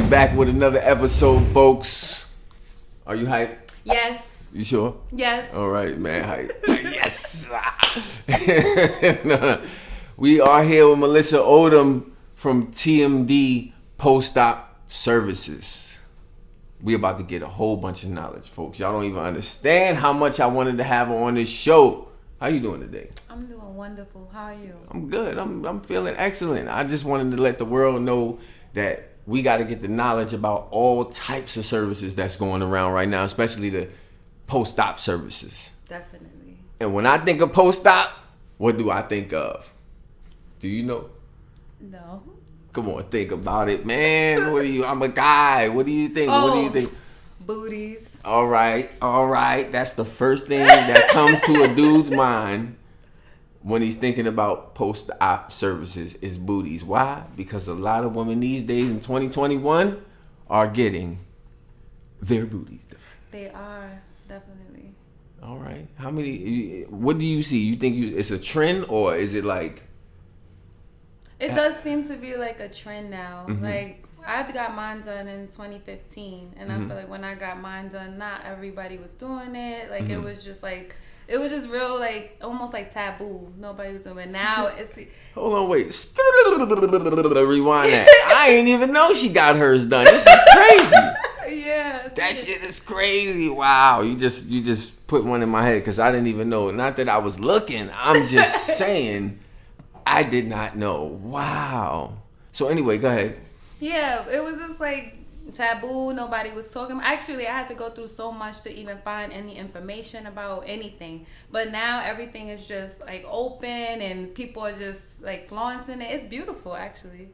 We back with another episode, folks. Are you hyped? Yes. You sure? Yes. All right, man. Hype. Yes. No. We are here with Mellissa Odom from TMD Post-Op Services. We about to get a whole bunch of knowledge, folks. Y'all don't even understand how much I wanted to have on this show. How you doing today? I'm doing wonderful. How are you? I'm good. I'm feeling excellent. I just wanted to let the world know that we got to get the knowledge about all types of services that's going around right now, especially the post-op services. Definitely. And when I think of post-op, what do I think of? Do you know? No. Come on, think about it, man. What do you? I'm a guy. What do you think? What do you think? Booties. All right. That's the first thing that comes to a dude's mind when he's thinking about post-op services is booties. Why? Because a lot of women these days in 2021 are getting their booties done. They are, definitely. All right. How many? What do you see? You think it's a trend, or is it like? It does seem to be like a trend now. Mm-hmm. Like, I got mine done in 2015, and I feel like when I got mine done, not everybody was doing it. Like, it was just like, it was just real, like, almost like taboo. Nobody was doing it. Now, it's... Hold on, wait. Rewind that. I ain't even know she got hers done. This is crazy. Yeah. That shit is crazy. Wow. You just put one in my head because I didn't even know. Not that I was looking. I'm just saying I did not know. Wow. So anyway, go ahead. Yeah, it was just like taboo. Nobody was talking. Actually, I had to go through so much to even find any information about anything. But now everything is just like open and people are just like flaunting it. It's beautiful, actually.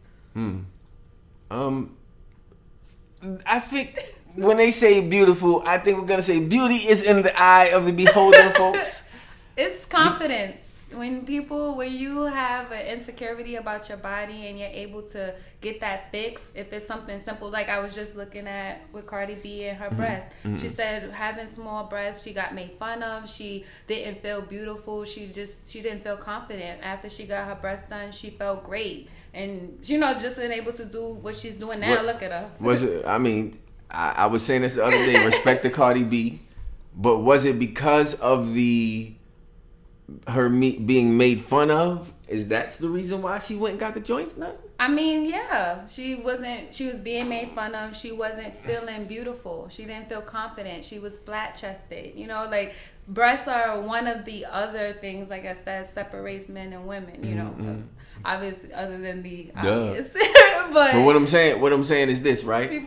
I think when they say beautiful, I think we're gonna say beauty is in the eye of the beholder, folks. It's confidence. When you have an insecurity about your body and you're able to get that fixed, if it's something simple, like I was just looking at with Cardi B and her breasts. She said having small breasts, she got made fun of. She didn't feel beautiful. She didn't feel confident. After she got her breasts done, she felt great. And, just being able to do what she's doing now, look at her. Was it, I was saying this the other day, respect to Cardi B, but was it because of her being made fun of? That's the reason why she went and got the joints done? I mean, yeah. She was being made fun of. She wasn't feeling beautiful. She didn't feel confident. She was flat chested. Like breasts are one of the other things, like I said, separates men and women, obviously other than the obvious. but what I'm saying is this, right?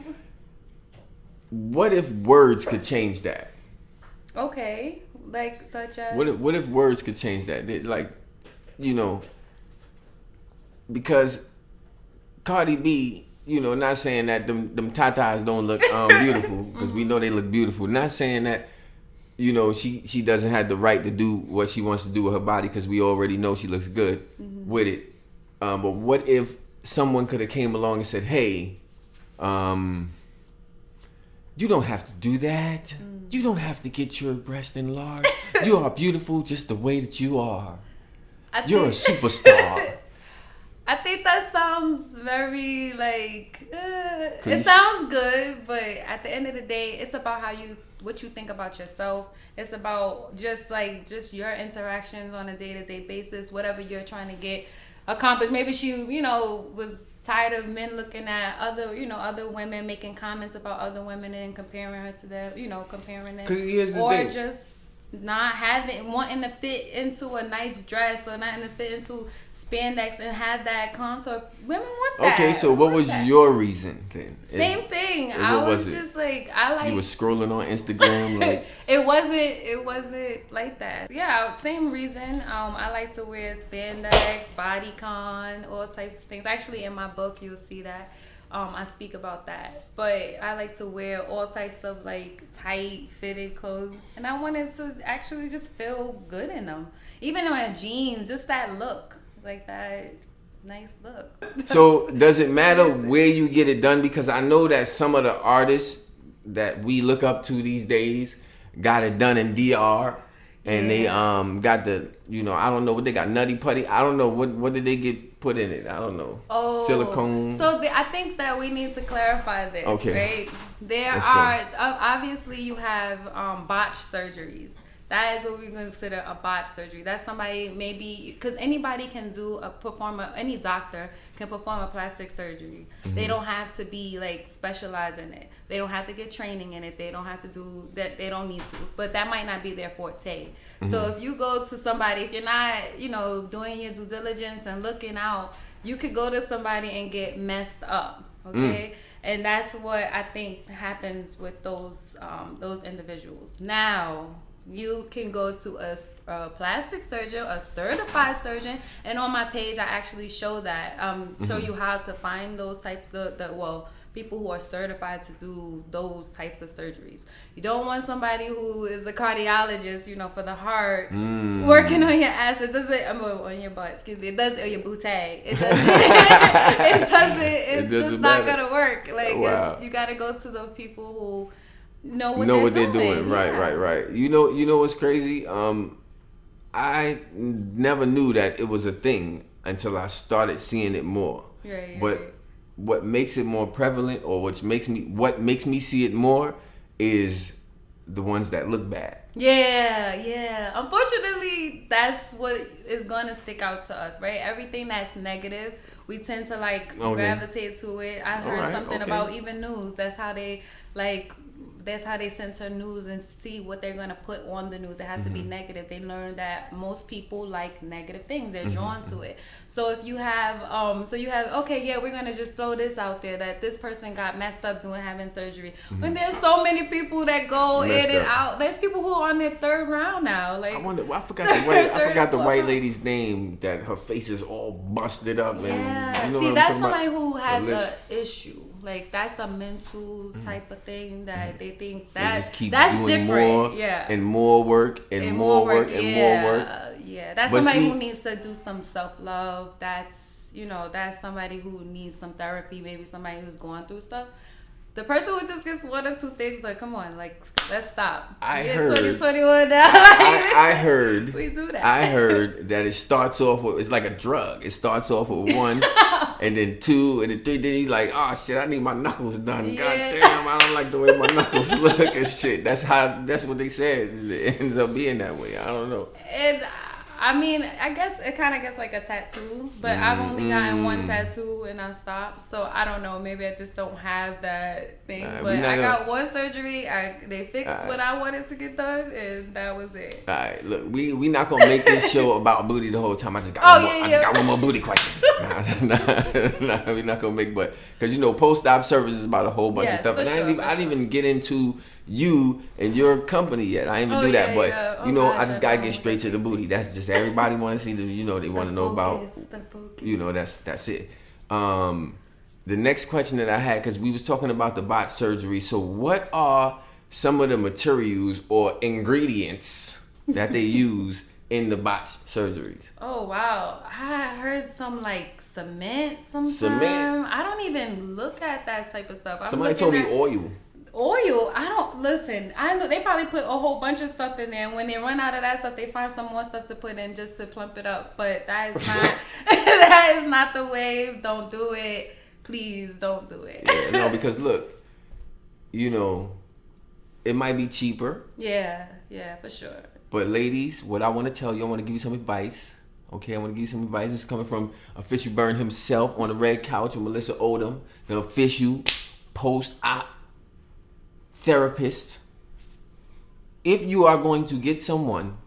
What if words could change that? Okay. Like such as what if words could change that? Because Cardi B, not saying that them tatas don't look beautiful, because we know they look beautiful. Not saying that she doesn't have the right to do what she wants to do with her body, because we already know she looks good with it. But what if someone could have came along and said, "Hey, you don't have to do that. You don't have to get your breast enlarged. You are beautiful just the way that you are. You're a superstar." I think that sounds very it sounds good, but at the end of the day, it's about what you think about yourself. It's about just your interactions on a day-to-day basis, whatever you're trying to get accomplished. Maybe she, was tired of men looking at other women, making comments about other women and comparing her to them, comparing them. 'Cause here's the or thing. just not wanting to fit into a nice dress or not to fit into spandex and have that contour. Women want that. Okay, so what was your reason then? Same thing. And I what was was it? just like, I like. You were scrolling on Instagram like. It wasn't like that. Yeah, same reason. I like to wear spandex, bodycon, all types of things. Actually, in my book, you'll see that. I speak about that, but I like to wear all types of tight fitted clothes, and I wanted to actually just feel good in them, even in my jeans, just that look, like that nice look. So does it matter where you get it done? Because I know that some of the artists that we look up to these days got it done in DR, and they got the, you know, I don't know what they got, nutty putty. I don't know what did they get put in it. I don't know. Oh, silicone. So I think that we need to clarify this. Okay. Right? Let's go. Obviously you have botched surgeries. That is what we consider a botched surgery. That's somebody maybe, because anybody can any doctor can perform a plastic surgery. Mm-hmm. They don't have to be like specialized in it. They don't have to get training in it. They don't have to do that. They don't need to. But that might not be their forte. Mm-hmm. So if you go to somebody, if you're not, you know, doing your due diligence and looking out, you could go to somebody and get messed up. Okay. And that's what I think happens with those individuals. Now, you can go to a plastic surgeon, a certified surgeon, and on my page I actually show that, show you how to find those types people who are certified to do those types of surgeries. You don't want somebody who is a cardiologist, you know, for the heart, working on your ass. It doesn't, on your butt, excuse me. It does, or your bootay. It doesn't. It's just not gonna work. Like, you gotta go to the people who know what they're doing. Right. You know what's crazy? I never knew that it was a thing until I started seeing it more. But what makes it more prevalent, or what makes me see it more, is the ones that look bad. Yeah. Unfortunately, that's what is gonna stick out to us, right? Everything that's negative, we tend to gravitate to it. I heard something about even news. That's how they censor news and see what they're going to put on the news. It has to be negative. They learn that most people like negative things. They're drawn to it. So if you have, we're going to just throw this out there that this person got messed up having surgery. When there's so many people that go in and out. There's people who are on their third round now. Like, I forgot the white lady's name, that her face is all busted up. Yeah. And, you know, see, that's somebody who has an issue. Like, that's a mental type of thing that they think that they just keep that's doing different. more and more work and more work and more work. Yeah, that's somebody who needs to do some self-love. That's somebody who needs some therapy. Maybe somebody who's going through stuff. The person who just gets one or two things, like, come on, like, let's stop. I heard 2021 now. I heard we do that. I heard that it starts off with, it's like a drug. It starts off with 1, and then 2, and then 3. Then you like, oh shit, I need my knuckles done. God damn, I don't like the way my knuckles look and shit. That's what they said. It ends up being that way. I don't know. And I mean, I guess it kind of gets like a tattoo, but I've only gotten one tattoo and I stopped. So I don't know. Maybe I just don't have that thing. But I got one surgery. They fixed what I wanted to get done, and that was it. All right, look, we not gonna make this show about booty the whole time. I just got one more booty question. Nah, we not gonna make, but because post-op service is about a whole bunch of stuff, and I didn't even get into you and your company yet. I didn't even do that, but I just gotta get straight to the booty. That's just everybody want to see they want to know about. That's it. The next question that I had, because we was talking about the botched surgery. So what are some of the materials or ingredients that they use in the botched surgeries? Oh wow, I heard some like cement. Cement. I don't even look at that type of stuff. Somebody told me oil. Oil, I don't listen. I know they probably put a whole bunch of stuff in there, and when they run out of that stuff, they find some more stuff to put in just to plump it up. But that is not that is not the wave. Don't do it. Please don't do it. Yeah, no, because look, it might be cheaper. Yeah, for sure. But ladies, what I want to tell you, I want to give you some advice. Okay, I want to give you some advice. This is coming from Official Burn himself on the red couch with Mellissa Odom, the official post-op therapist. If you are going to get someone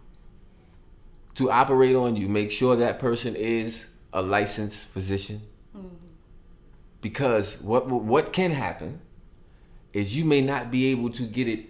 to operate on you, make sure that person is a licensed physician. Because what can happen is you may not be able to get it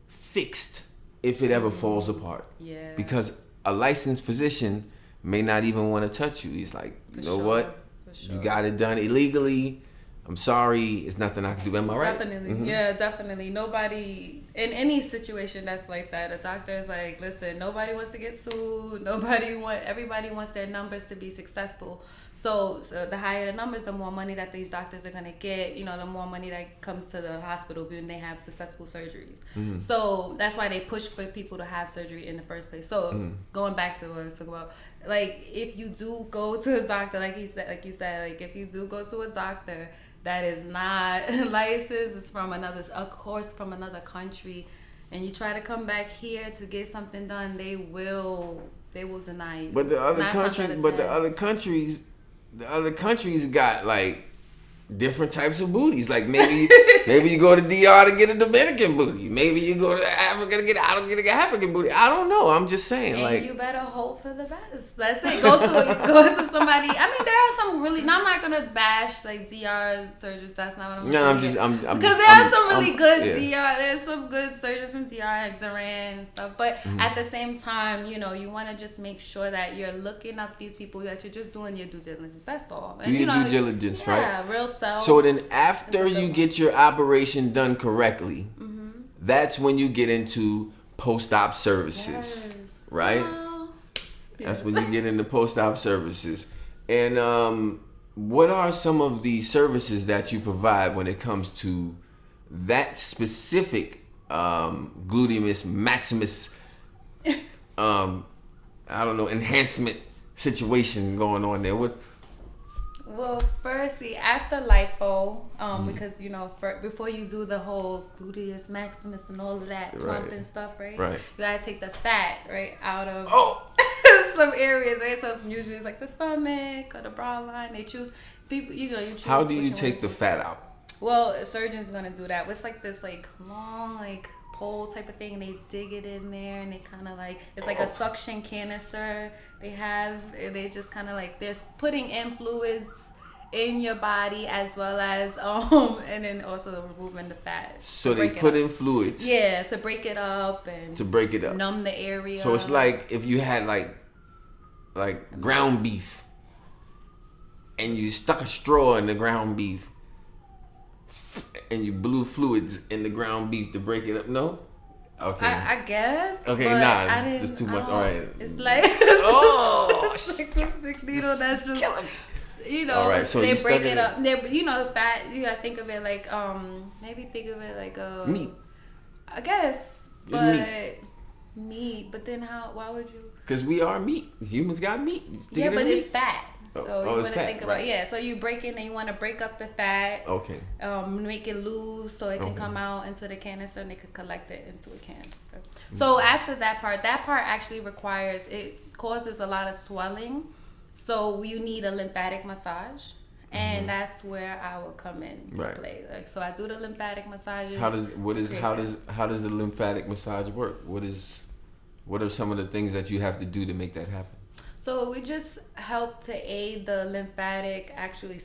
fixed if it ever falls apart. Yeah. Because a licensed physician may not even want to touch you. He's like, what? You got it done illegally. I'm sorry, it's nothing I can do. Am I right? Definitely. Yeah, definitely. Nobody in any situation that's like that, a doctor is like, listen, nobody wants to get sued. Everybody wants their numbers to be successful. So the higher the numbers, the more money that these doctors are gonna get. You know, the more money that comes to the hospital when they have successful surgeries. Mm-hmm. So that's why they push for people to have surgery in the first place. So going back to what I was talking about, like if you do go to a doctor, like you said, if you do go to a doctor that is not licensed, is from another country, and you try to come back here to get something done, they will deny you. But the other countries got like different types of booties. Like maybe you go to DR to get a Dominican booty. Maybe you go to Africa to get an African booty. I don't know. I'm just saying. And like you better hope for the best. Let's say go to somebody. I mean, there are some really. No, I'm not gonna bash like DR surgeons. That's not what I'm. No, I'm because there are some really good DR. There's some good surgeons from DR like Duran and stuff. But at the same time, you know, you want to just make sure that you're looking up these people, that you're just doing your due diligence. That's all. And, do your due diligence, right? Yeah, real self. So then after you get your operation done correctly, that's when you get into post-op services, right? That's when you get into post-op services. And what are some of the services that you provide when it comes to that specific gluteus maximus, enhancement situation going on there? Well, firstly, after lipo, because you know, before you do the whole gluteus maximus and all of that plump and stuff, right? Right. You gotta take the fat out of some areas, right? So usually it's like the stomach or the bra line. They choose people. You choose. How do you take the fat out? Well, a surgeon's gonna do that. It's like this long pole type of thing, and they dig it in there, and they kind of it's like a suction canister. They just kind of they're putting in fluids in your body as well as and then also removing the fat. So they put in fluids. Yeah, to break it up and numb the area. So it's like if you had like ground beef and you stuck a straw in the ground beef and you blew fluids in the ground beef to break it up. No? Okay. I guess. Okay, it's just too much. All right. It's like it's like this big needle that's just killing me. All right, so they break it up. Fat. You gotta think of it like maybe think of it like meat. I guess, but meat. But then why would you? Because we are meat. Humans got meat. Yeah, but it's fat. So you want to fat, think about so you break it and you want to break up the fat. Okay. Make it loose so it can come out into the canister and they can collect it into a canister. So after that part actually causes a lot of swelling. So you need a lymphatic massage, and that's where I will come in to play. So I do the lymphatic massages. How does the lymphatic massage work? What are some of the things that you have to do to make that happen? So we just help to aid the lymphatic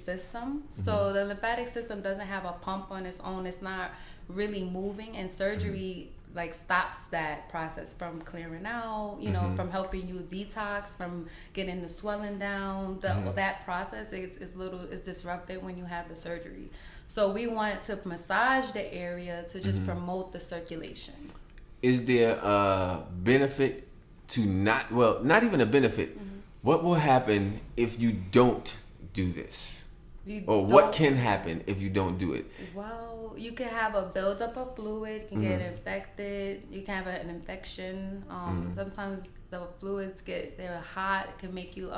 system. So the lymphatic system doesn't have a pump on its own. It's not really moving, and surgery stops that process from clearing out, from helping you detox, from getting the swelling down. That process is disrupted when you have the surgery. So we want to massage the area to just promote the circulation. Is there a benefit to not even a benefit? What will happen if you don't do this? What can happen if you don't do it? Well, you can have a buildup of fluid, you can get infected, you can have an infection. Sometimes the fluids they're hot, it can make you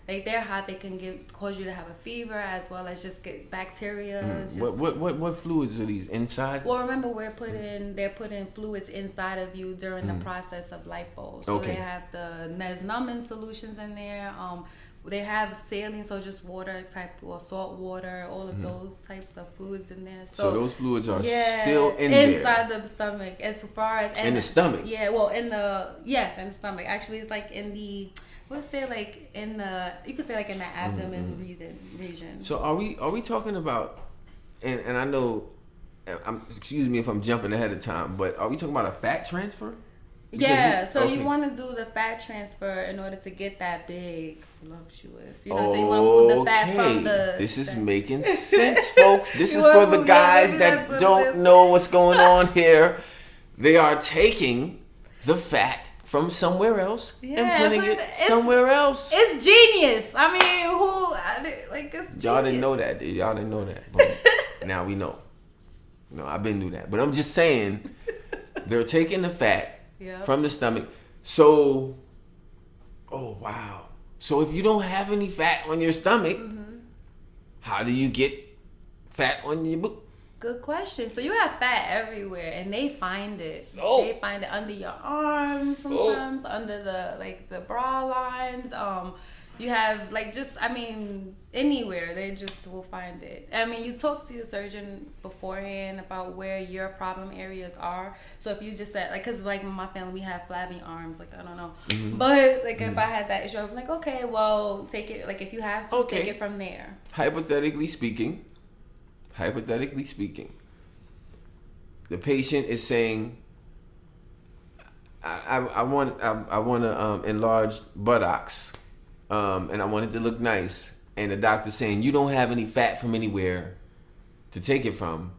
they're hot, they can cause you to have a fever as well as just get bacteria. What fluids are these inside? Well, remember they're putting fluids inside of you during the process of lipo. So they have there's numbing solutions in there. They have saline, so just water type or salt water, all of those types of fluids in there. So those fluids are still inside the stomach. As far as in the stomach. Yeah, well in the stomach. Actually, it's like in the. Let's say in the abdomen region. So are we talking about, and I know, excuse me if I'm jumping ahead of time, but are we talking about a fat transfer? Yeah, so you want to do the fat transfer in order to get that big, voluptuous. You know, so you want to move the fat from the... This is making sense, folks. This is for the guys that don't know what's going on here. They are taking the fat from somewhere else and putting it somewhere else. It's genius. I mean, it's genius. Y'all didn't know that, dude. Y'all didn't know that. But now we know. No, I've been through that. But I'm just saying, they're taking the fat from the stomach. So, oh wow. So if you don't have any fat on your stomach, how do you get fat on your booty? Good question. So you have fat everywhere, and they find it. Oh. They find it under your arms sometimes, under the bra lines. You have anywhere they just will find it. I mean, you talk to your surgeon beforehand about where your problem areas are. So if you just said because in my family we have flabby arms, I don't know, but if I had that issue, I'm like, okay, well, take it. If you have to, take it from there. Hypothetically speaking, the patient is saying, I want to enlarge buttocks. And I want it to look nice. And the doctor's saying, you don't have any fat from anywhere to take it from.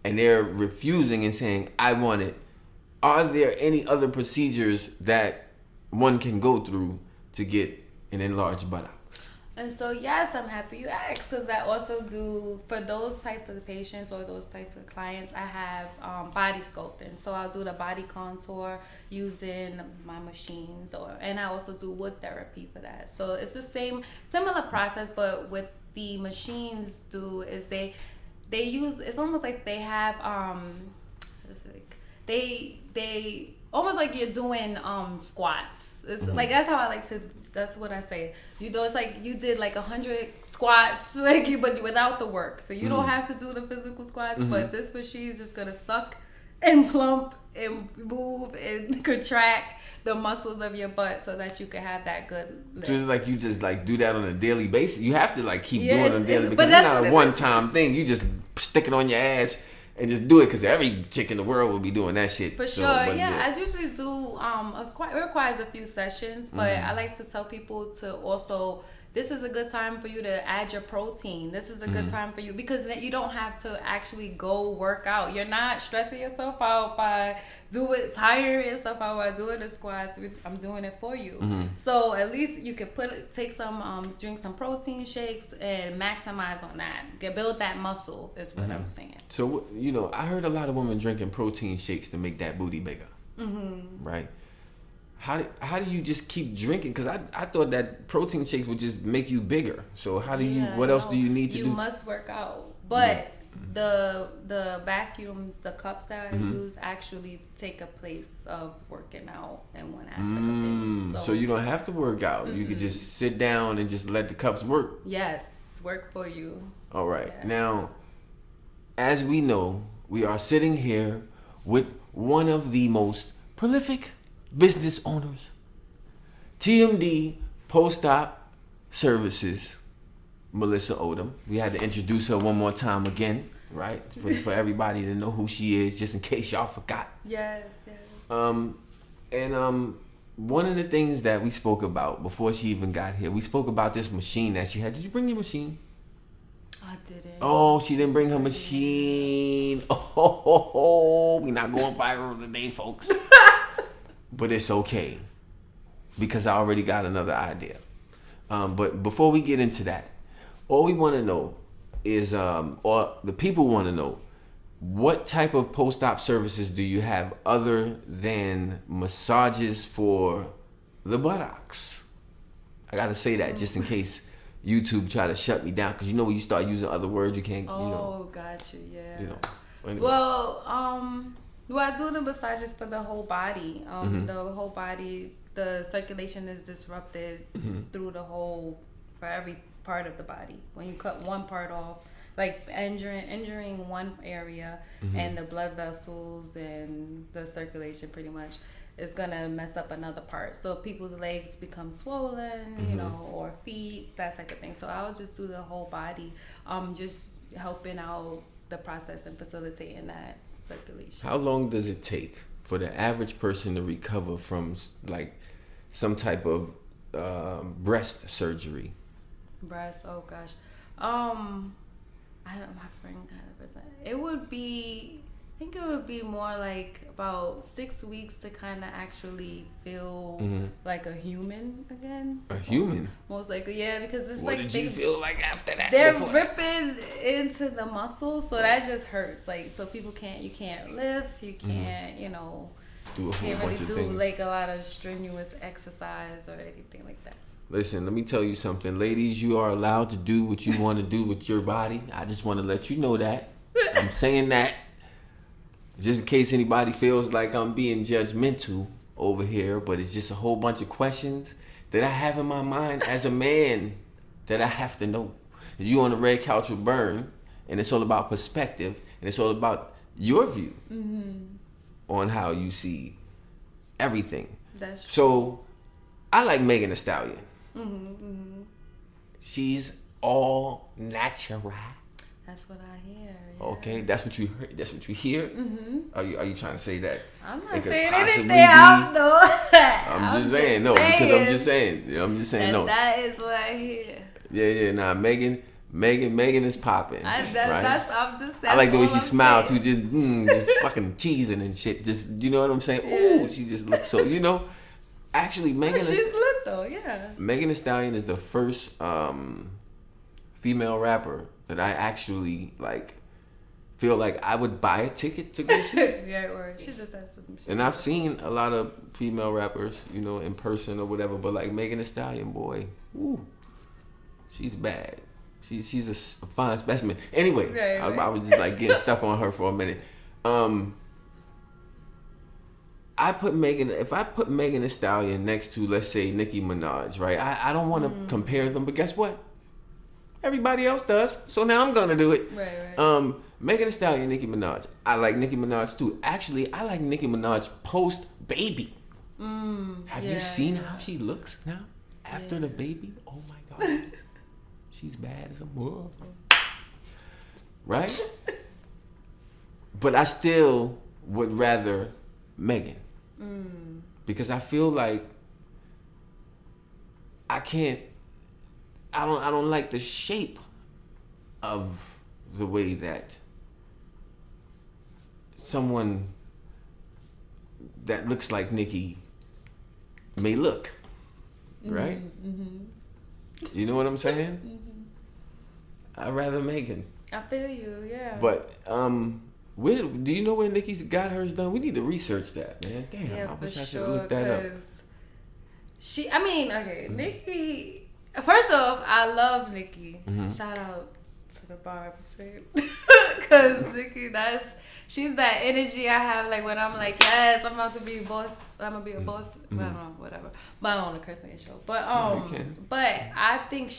And they're refusing and saying, I want it. Are there any other procedures that one can go through to get an enlarged buttocks? And so, yes, I'm happy you asked, because I also do, for those type of patients or those type of clients, I have body sculpting. So I'll do the body contour using my machines, and I also do wood therapy for that. So it's the similar process, but what the machines do is they use, it's almost like they have, they almost like you're doing squats. It's that's how I like to. That's what I say. It's like you did 100 squats, but without the work. So you don't have to do the physical squats, but this machine's just gonna suck and plump and move and contract the muscles of your butt so that you can have that good lift. Just you just do that on a daily basis. You have to keep doing it on a daily, because it's not a one-time thing. You just stick it on your ass and just do it, because every chick in the world will be doing that shit. For sure, I usually do. It requires a few sessions, but I like to tell people to also. This is a good time for you to add your protein. This is a good time for you, because you don't have to actually go work out. You're not stressing yourself out by tiring yourself out by doing the squats. I'm doing it for you. So at least you can drink some protein shakes and maximize on that. Build that muscle is what I'm saying. So, I heard a lot of women drinking protein shakes to make that booty bigger. Right? How do you just keep drinking? Because I thought that protein shakes would just make you bigger. So what else do you need to do? You must work out. But the vacuums, the cups that I use actually take a place of working out in one aspect of things. So you don't have to work out. You could just sit down and just let the cups work. Yes, work for you. All right. Yeah. Now, as we know, we are sitting here with one of the most prolific business owners, TMD Post-Op Services, Mellissa Odom. We had to introduce her one more time again, right? For everybody to know who she is, just in case y'all forgot. Yes. One of the things that we spoke about before she even got here, we spoke about this machine that she had. Did you bring your machine? I didn't. Oh, she didn't bring her machine. Oh, we're not going viral today, folks. But it's okay, because I already got another idea. But before we get into that, all we want to know is, or the people want to know, what type of post-op services do you have other than massages for the buttocks? I got to say that just in case YouTube try to shut me down, because when you start using other words, you can't, gotcha, yeah. Anyway. Well, I do the massages for the whole body. The whole body, the circulation is disrupted for every part of the body. When you cut one part off, injuring one area, and the blood vessels and the circulation pretty much is gonna mess up another part. So people's legs become swollen, or feet, that type of thing. So I'll just do the whole body, just helping out the process and facilitating that circulation. How long does it take for the average person to recover from like some type of breast surgery? Breast, oh gosh. I don't, my friend kind of present. It would be, I think it would be more like about 6 weeks to kind of actually feel like a human again. A human? Most likely, yeah, because it's what like did you feel like after that? They're ripping into the muscles, so that just hurts. Like, so people you can't lift, you can't, you know, do a whole can't bunch really of do things. like a lot of strenuous exercise or anything like that. Listen, let me tell you something. Ladies, you are allowed to do what you want to do with your body. I just want to let you know that. I'm saying that just in case anybody feels like I'm being judgmental over here, but it's just a whole bunch of questions that I have in my mind as a man that I have to know. You on the red couch with Burn, and it's all about perspective, and it's all about your view on how you see everything. That's true. So, I like Megan Thee Stallion. She's all natural. That's what I hear. Yeah. Okay, that's what you heard. That's what you hear. Are you trying to say that? I'm it not could saying possibly anything out though. I'm just saying no, because I'm just saying no. That is what I hear. Yeah. Nah, Megan is popping. I'm just saying. I like the way she smiled too, just fucking cheesing and shit. Just, you know what I'm saying? Yeah. Ooh, she just looks so. You know, actually, She's lit though. Yeah. Megan Thee Stallion is the first female rapper that I actually like feel like I would buy a ticket to go see. Yeah, or she just has some shit. And I've seen a lot of female rappers, you know, in person or whatever, but like Megan Thee Stallion, boy, ooh, she's bad. She's a fine specimen. Anyway, right. I was just like getting stuck on her for a minute. If I put Megan Thee Stallion next to, let's say, Nicki Minaj, right? I don't want to compare them, but guess what? Everybody else does, so now I'm gonna do it. Right. Megan Thee Stallion, Nicki Minaj. I like Nicki Minaj too. Actually, I like Nicki Minaj post baby. Have you seen how she looks now after the baby? Oh my god, she's bad as a motherfucker, right? But I still would rather Megan because I feel like I don't like the shape of the way that someone that looks like Nicki may look, right? You know what I'm saying? I'd rather Megan. I feel you, yeah. But where do you know where Nicki's got hers done? We need to research that, man. Damn, yeah, I wish I should sure, have looked that up. Nicki. First off, I love Nicki. Shout out to the barbs, because Nicki, she's that energy I have. Like when I'm like, yes, I'm about to be a boss. I'm gonna be a boss. I don't know, whatever. But I don't want to curse on your show. But but I think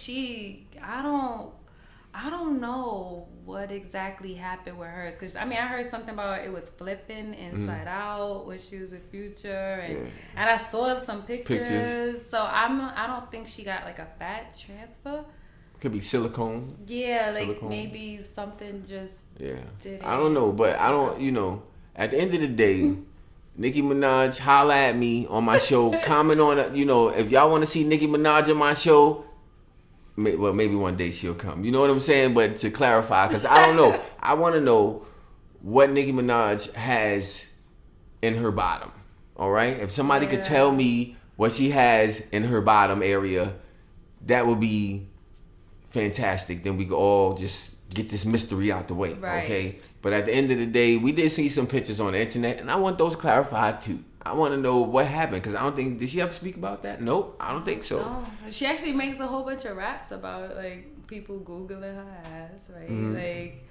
I don't know what exactly happened with hers. Cause I heard something about it was flipping inside out when she was with Future, and I saw some pictures. So I don't think she got like a fat transfer. Could be silicone. Yeah, like maybe something just. Yeah. Did I don't know, but I don't. You know, at the end of the day, Nicki Minaj, holla at me on my show. Comment on it. You know, if y'all want to see Nicki Minaj on my show. Well, maybe one day she'll come. You know what I'm saying? But to clarify, because I don't know. I want to know what Nicki Minaj has in her bottom. All right? If somebody could tell me what she has in her bottom area, that would be fantastic. Then we could all just get this mystery out the way. Right. Okay? But at the end of the day, we did see some pictures on the internet, and I want those clarified too. I want to know what happened, because I don't think, did she ever speak about that? Nope, I don't think so. No, she actually makes a whole bunch of raps about like people Googling her ass, right? Like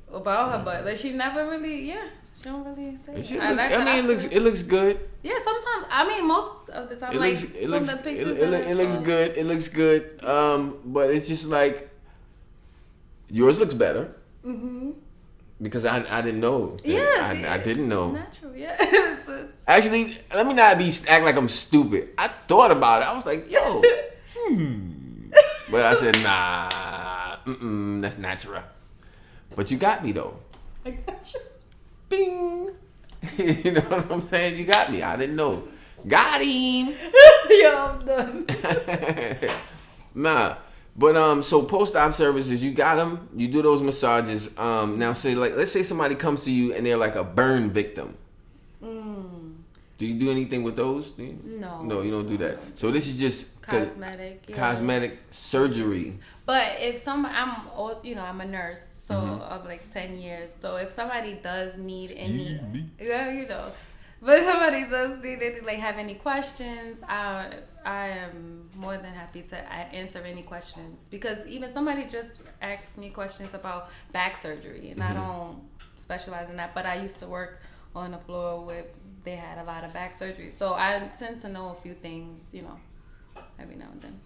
about her butt. Like she never really, she don't really say. It looks good. Yeah, sometimes. Most of the time, from the pictures. It looks good. It looks good. But it's just like yours looks better. Because I didn't know. I didn't know. Natural, yeah. Actually, let me not act like I'm stupid. I thought about it. I was like, yo. But I said, nah. That's natural. But you got me, though. I got you. Bing. You know what I'm saying? You got me. I didn't know. Got him. Yo, I'm done. Nah. But so post-op services, you got them. You do those massages. Now say let's say somebody comes to you and they're like a burn victim. Do you do anything with those? No, you don't do that. So this is just cosmetic surgery. But if I'm a nurse, so of like 10 years. So if somebody does need but if somebody does need any, have any questions, I am more than happy to answer any questions, because even somebody just asked me questions about back surgery, and I don't specialize in that, but I used to work on the floor where they had a lot of back surgery, so I tend to know a few things, every now and then.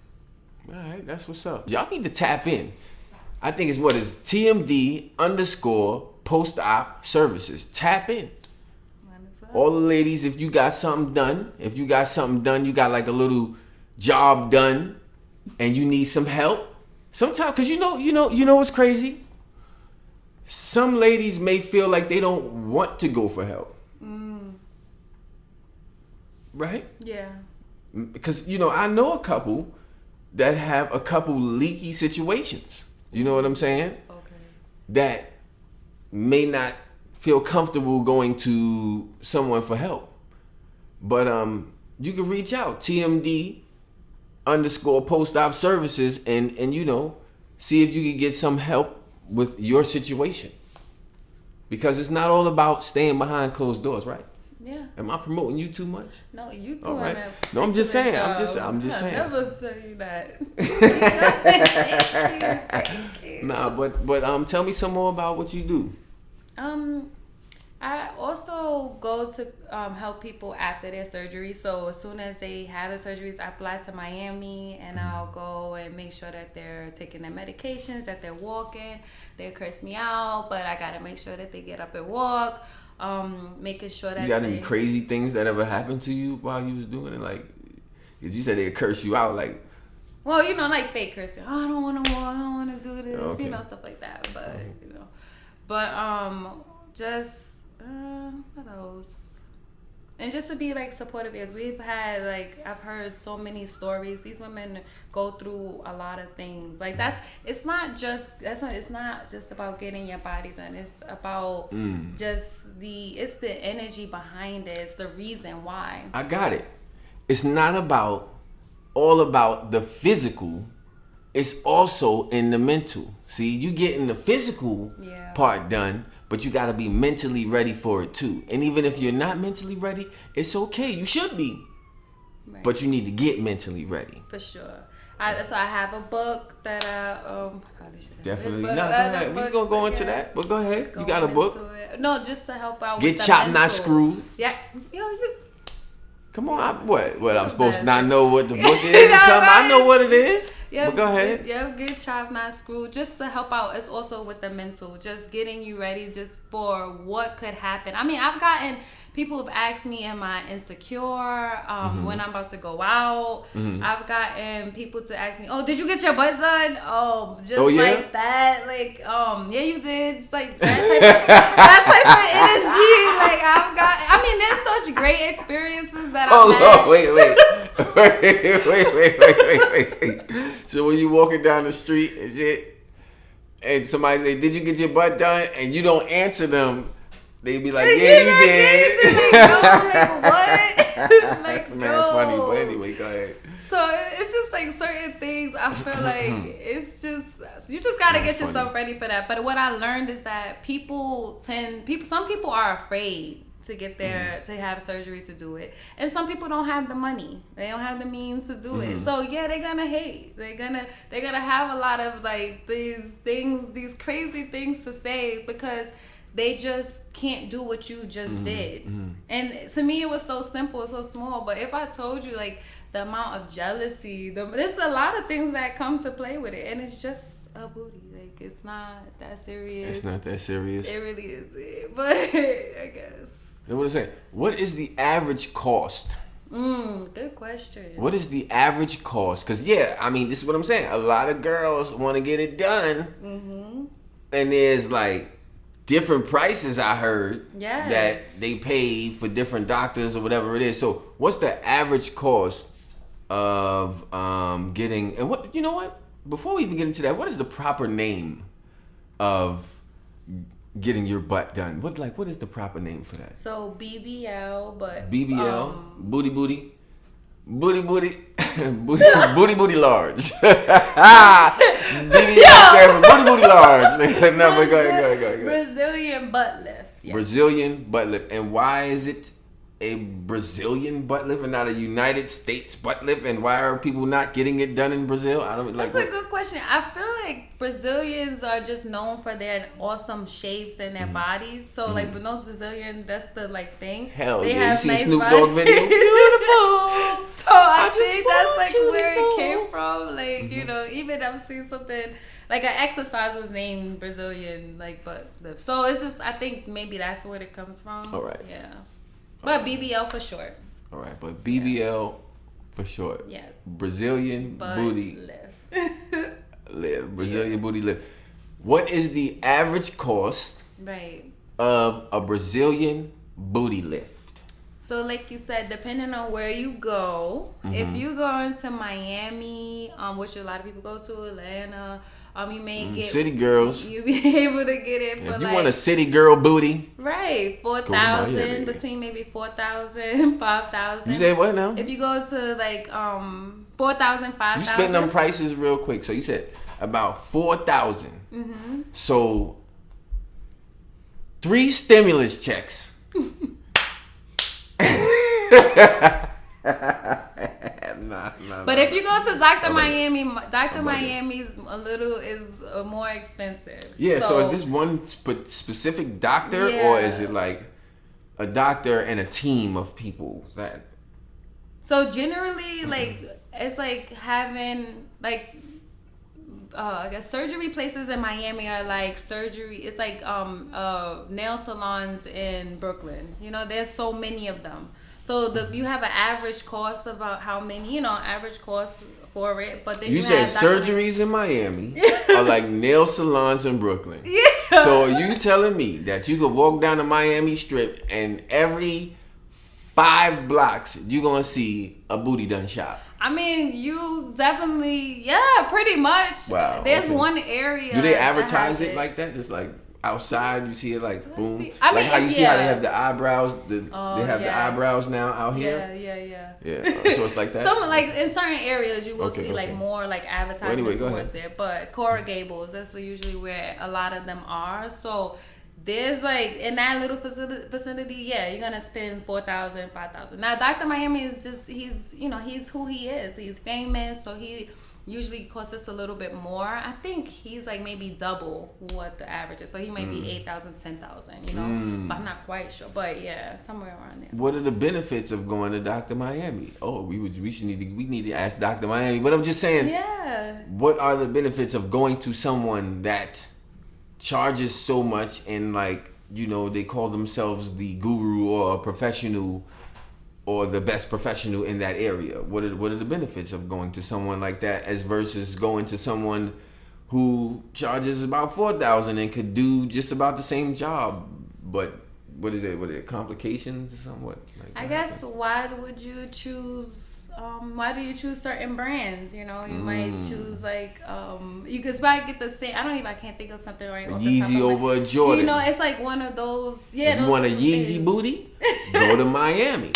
All right, that's what's up. Y'all need to tap in. I think it's TMD_post-op services. Tap in. All the ladies, if you got something done, you got like a little job done, and you need some help. Sometimes, because you know what's crazy? Some ladies may feel like they don't want to go for help. Right? Yeah. Because, I know a couple that have a couple leaky situations. You know what I'm saying? Okay. That may not feel comfortable going to someone for help. But you can reach out, TMD_post-op services, and see if you can get some help with your situation. Because it's not all about staying behind closed doors, right? Yeah. Am I promoting you too much? No, you too. All right. No, I'm just saying. I'm just saying. I never tell you that. Thank you. Nah, but tell me some more about what you do. I also go to help people after their surgery. So as soon as they have the surgeries, I fly to Miami, and I'll go and make sure that they're taking their medications, that they're walking. They curse me out, but I gotta make sure that they get up and walk. Making sure that you got any crazy things that ever happened to you while you was doing it, because you said they curse you out, well, fake cursing. Oh, I don't want to walk, I don't want to do this, okay. Stuff like that. But just what else? And just to be supportive ears. We've had I've heard so many stories. These women go through a lot of things. It's not just about getting your body done. It's about just it's the energy behind it. It's the reason why. I got it. It's not all about the physical. It's also in the mental. See, you getting the physical part done, but you got to be mentally ready for it too. And even if you're not mentally ready, it's okay. You should be. Right. But you need to get mentally ready. For sure. So I have a book that definitely not. We're going to go into that. But go ahead. You got a book? No, just to help out Get with the chopped, mental. not screwed. Yeah. You. Come on. What? I'm supposed to not know what the book is or something? I know what it is. Yeah, but go ahead. Get chopped, not screwed. Just to help out. It's also with the mental. Just getting you ready just for what could happen. I mean, I've gotten people have asked me, am I insecure when I'm about to go out? I've gotten people to ask me, oh, did you get your butt done? Oh, just like that. Yeah, you did. It's that type of energy. There's such great experiences that I've had. Wait. So when you walking down the street and shit, and somebody say, did you get your butt done? And you don't answer them, they be like, yeah, you did. What? Man, funny. But anyway, go ahead. So it's just certain things I feel it's just, you just got to get yourself ready for that. But what I learned is that some people are afraid to get there, to have surgery to do it. And some people don't have the money. They don't have the means to do it. So yeah, they're gonna hate. They're gonna have a lot of these crazy things to say, because they just can't do what you just did. And to me, it was so simple, so small. But if I told you the amount of jealousy, there's a lot of things that come to play with it, and it's just a booty. It's not that serious. It's not that serious. It really is. But I guess. Then what is that? What is the average cost? Good question. What is the average cost? Because this is what I'm saying. A lot of girls want to get it done, and there's different prices. I heard that they pay for different doctors or whatever it is. So what's the average cost of getting, and what, you know what? Before we even get into that, what is the proper name of getting your butt done? What is the proper name for that? So BBL, but booty booty large. BBL booty large. No, but go ahead. Brazilian butt lift. Yes. Brazilian butt lift. And why is it a Brazilian butt lift and not a United States butt lift? And why are people not getting it done in Brazil? I don't like. That's a good question. I feel like Brazilians are just known for their awesome shapes in their bodies. So like, with those Brazilians, that's the like thing. Hell they have you nice see Snoop Dogg video? Beautiful. So I think that's like where it came from. Like you know, even I've seen something. Like an exercise was named Brazilian like butt lift. So it's just I think maybe that's where it comes from. All right. Yeah. But BBL for short. All right, but BBL for short. Yes. Brazilian butt booty lift. Brazilian booty lift. What is the average cost of a Brazilian booty lift? So like you said, depending on where you go, if you go into Miami, which a lot of people go to, Atlanta, you may get city girls. You be able to get it for if you want a city girl booty, right? 4,000 between maybe 4,000, 5,000. You say what now? If you go to like 4,000, 5,000. You spend them prices real quick. So you said about 4,000. So 3 stimulus checks. But if you go to Dr. Miami, Dr. Miami's is more expensive. Yeah, so is this one specific doctor or is it like a doctor and a team of people that? So generally, like it's like having like I guess surgery places in Miami are like surgery. It's like nail salons in Brooklyn. You know, there's so many of them. So you have an average cost about how many, average cost for it. But then you said surgeries in Miami are like nail salons in Brooklyn. Yeah. So are you telling me that you could walk down the Miami Strip and every 5 blocks you're gonna see a booty done shop? I mean, you definitely, pretty much. Wow. There's one area. Do they advertise it like that? Just like outside, you see it like boom. Like how you see how they have the eyebrows. They have the eyebrows now out here. Yeah. So it's like that. Some like in certain areas you will see like more like advertisements towards there. But Coral Gables, that's usually where a lot of them are. So there's like in that little vicinity, you're gonna spend 4,000, 5,000. Now Dr. Miami is just he's who he is. He's famous, so he usually costs us a little bit more. I think he's like maybe double what the average is. So he might be 8,000, 10,000, but I'm not quite sure. But yeah, somewhere around there. What are the benefits of going to Dr. Miami? Oh, we need to ask Dr. Miami. But I'm just saying, what are the benefits of going to someone that charges so much and like, they call themselves the guru or a professional or the best professional in that area? What are the benefits of going to someone like that as versus going to someone who charges about 4,000 and could do just about the same job? But what are the complications or something? I guess why would you choose? Why do you choose certain brands? You might choose like you could probably get the same. I can't think of something right. Yeezy over a Jordan. It's like one of those. Yeah. If you want a Yeezy booty, go to Miami.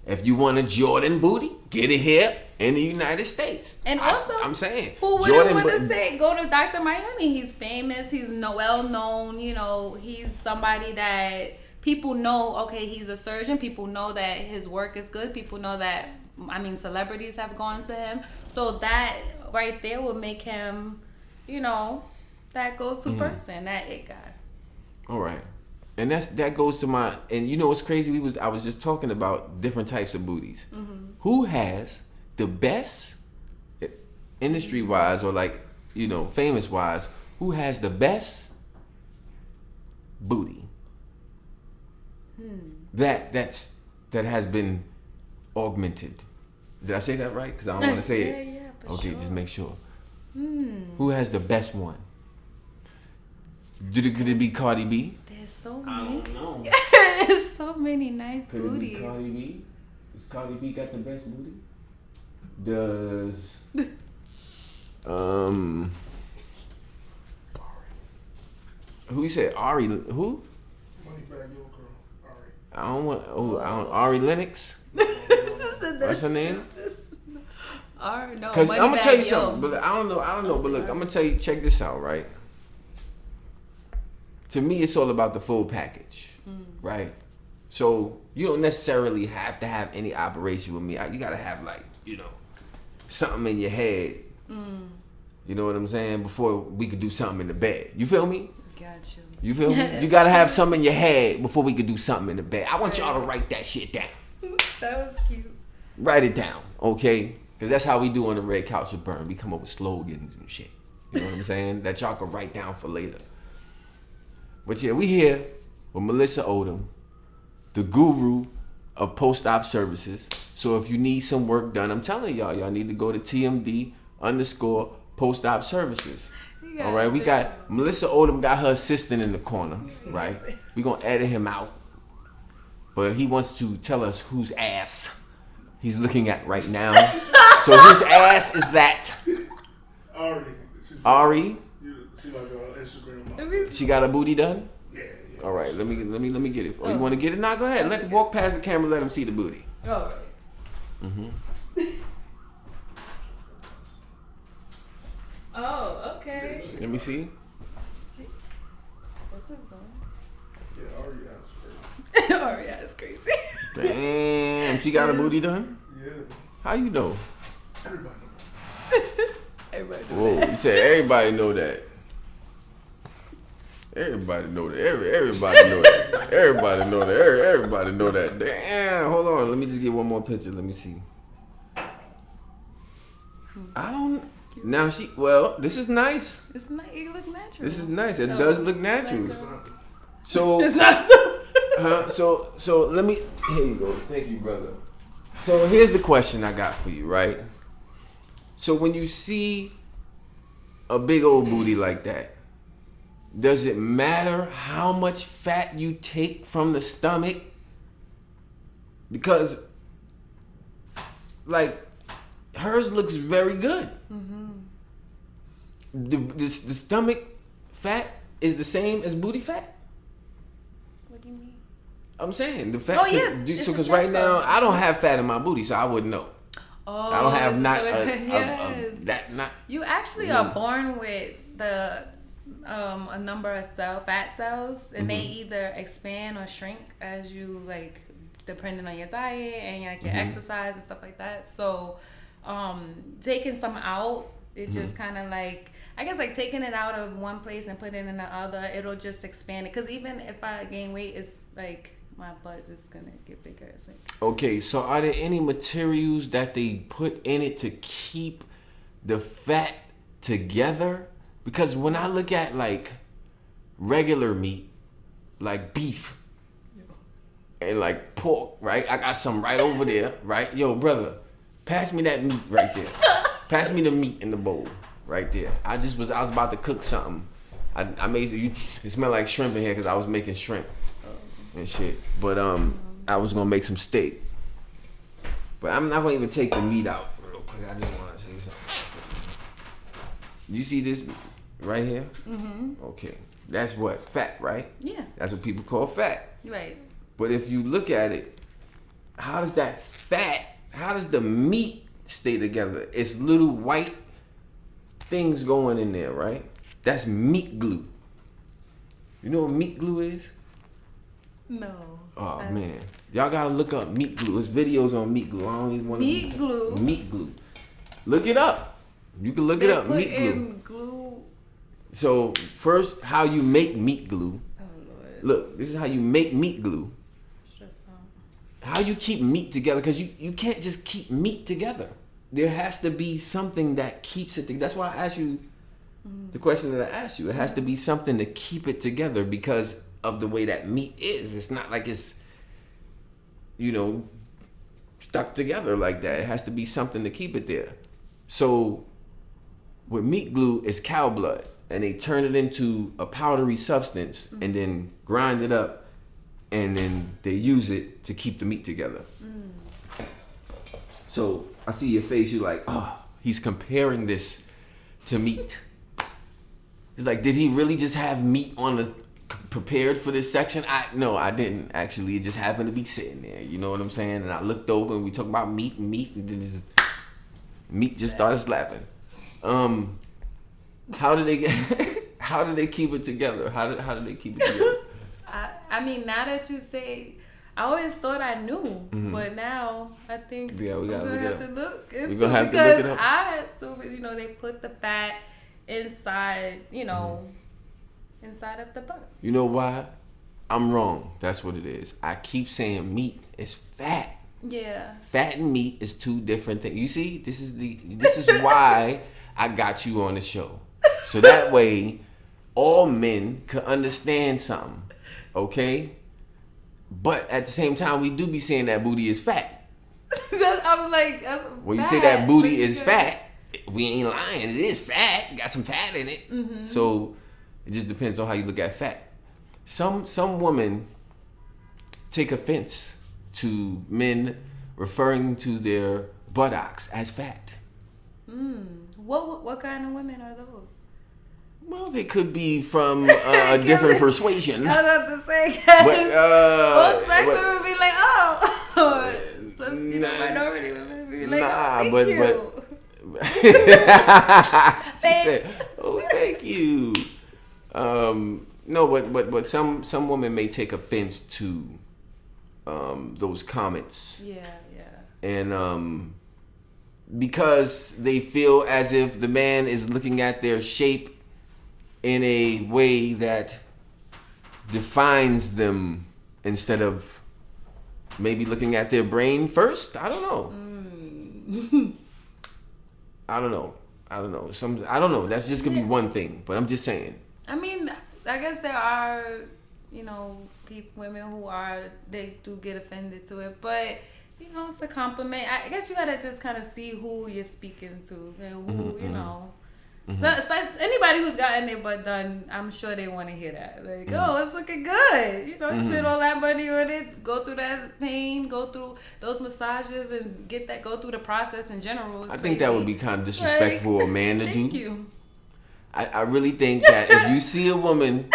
If you want a Jordan booty, get it here in the United States. And also, I'm saying, who wouldn't want to say go to Dr. Miami? He's famous. He's well known. He's somebody that people know. Okay, he's a surgeon. People know that his work is good. People know that. Celebrities have gone to him. So that right there will make him, that go-to person, that it guy. All right. And that goes to my, and what's crazy? I was just talking about different types of booties. Who has the best, industry wise or like famous wise? Who has the best booty? That has been augmented. Did I say that right? Because I don't want to say it. Okay, sure. Just make sure. Who has the best one? Could it be Cardi B? There's so many. I don't know. There's so many nice Could booties. it be Cardi B? Does Cardi B got the best booty? Does who you said? Ari? Who? Moneybag Yo girl. Ari. I don't want. Ari Lennox. What's her name? No. Because I'm gonna tell you something, but I don't know. But look, I'm gonna tell you. Check this out, right? To me, it's all about the full package, right? So you don't necessarily have to have any operation with me. You gotta have something in your head. You know what I'm saying? Before we could do something in the bed. You feel me? Got you. You feel me? You gotta have something in your head before we could do something in the bed. I want y'all to write that shit down. That was cute. Write it down, okay? Because that's how we do on the Red Couch with Burn. We come up with slogans and shit. You know what I'm saying? That y'all can write down for later. But yeah, we here with Mellissa Odom, the guru of post-op services. So if you need some work done, I'm telling y'all need to go to TMD_post-op services. All right, we got Mellissa Odom got her assistant in the corner, right? We gonna edit him out, but he wants to tell us whose ass he's looking at right now. So his ass is that Ari. She like Instagram model. She got her booty done. Yeah. All right, let me get it. Oh, you want to get it? Nah, go ahead. Let walk past the camera. Let him see the booty. All right. Oh, okay. Let me see. What's his name? Yeah, Ari ass crazy. Oh yeah, it's crazy. Damn, she got her booty done. Yeah. How you know? Everybody know Everybody. Whoa, you said everybody know that. Everybody know that. Everybody know that. Everybody know that. Everybody know that. Damn, hold on. Let me just get one more picture. Let me see. I don't. Now this is nice. It's not. It look natural. This is nice. It does look natural. So It's not. so let me. Here you go. Thank you, brother. So here's the question I got for you, right? So when you see a big old booty like that, does it matter how much fat you take from the stomach? Because, like, hers looks very good. The stomach fat is the same as booty fat? What do you mean? I'm saying the fat. Oh, yes. So because right now I don't have fat in my booty, so I wouldn't know. Oh, I don't have yes. not. You actually are born with a number of fat cells, and they either expand or shrink as you depending on your diet and your exercise and stuff like that. So, taking some out, it just kind of taking it out of one place and putting it in the other, it'll just expand it. Because even if I gain weight, it's like my butt is gonna get bigger. It's like, okay, so are there any materials that they put in it to keep the fat together? Because when I look at regular meat, like beef and like pork, right? I got some right over there, right? Yo, brother, pass me that meat right there. Pass me the meat in the bowl right there. I was about to cook something. I made it smell like shrimp in here because I was making shrimp and shit. But I was gonna make some steak. But I'm not gonna even take the meat out real quick. I just wanna say something. You see this right here? Okay. That's what? Fat, right? yeah, That's what people call fat. right. But if you look at it, how does the meat stay together? It's little white things going in there, right? That's meat glue. You know what meat glue is? No. Oh man, y'all gotta look up meat glue. There's videos on meat glue. I don't even want to. Meat glue. Meat glue. Look it up. You can look it up. Meat glue. Glue. So first, how you make meat glue? Oh Lord. Look, this is how you make meat glue. Stressed out. How you keep meat together? Because you can't just keep meat together. There has to be something that keeps it together. That's why I asked you the question that I asked you. It has to be something to keep it together because of the way that meat is. It's not like it's, stuck together like that. It has to be something to keep it there. So with meat glue, it's cow blood. and they turn it into a powdery substance and then grind it up, and then they use it to keep the meat together. So I see your face, you're like, oh, he's comparing this to meat. It's like, did he really just have meat on the prepared for this section? No, I didn't actually. It just happened to be sitting there. You know what I'm saying? And I looked over and we talked about meat, and then meat just started slapping. How did they keep it together? How did they keep it together? I mean, now that you say, I always thought I knew, but now I think I'm gonna have to look into it because I assume, they put the fat inside, inside of the butt. You know why? I'm wrong. That's what it is. I keep saying meat is fat. Yeah. Fat and meat is two different things. You see, this is why I got you on the show. So that way all men could understand something. Okay? But at the same time, we do be saying that booty is fat. I'm like, that's when you say that booty is fat, we ain't lying. It is fat. You got some fat in it. Mm-hmm. So it just depends on how you look at fat. Some women take offense to men referring to their buttocks as fat. What kind of women are those? Well, they could be from a different persuasion. I was about to say, most black women would be like, oh. Some minority women would be like, thank you. She said, oh, thank you. No, but some women may take offense to those comments. Yeah. And because they feel as if the man is looking at their shape in a way that defines them instead of maybe looking at their brain first. I don't know. I don't know. I don't know. That's just gonna be one thing. But I'm just saying. I mean, I guess there are, women who they do get offended to it, but it's a compliment. I guess you gotta just kind of see who you're speaking to and who, So, especially anybody who's gotten their butt done, I'm sure they want to hear that. Like, oh, it's looking good. You spend all that money on it, go through that pain, go through those massages, and go through the process in general. I think that would be kind of disrespectful for a man to do. Thank you. I really think that if you see a woman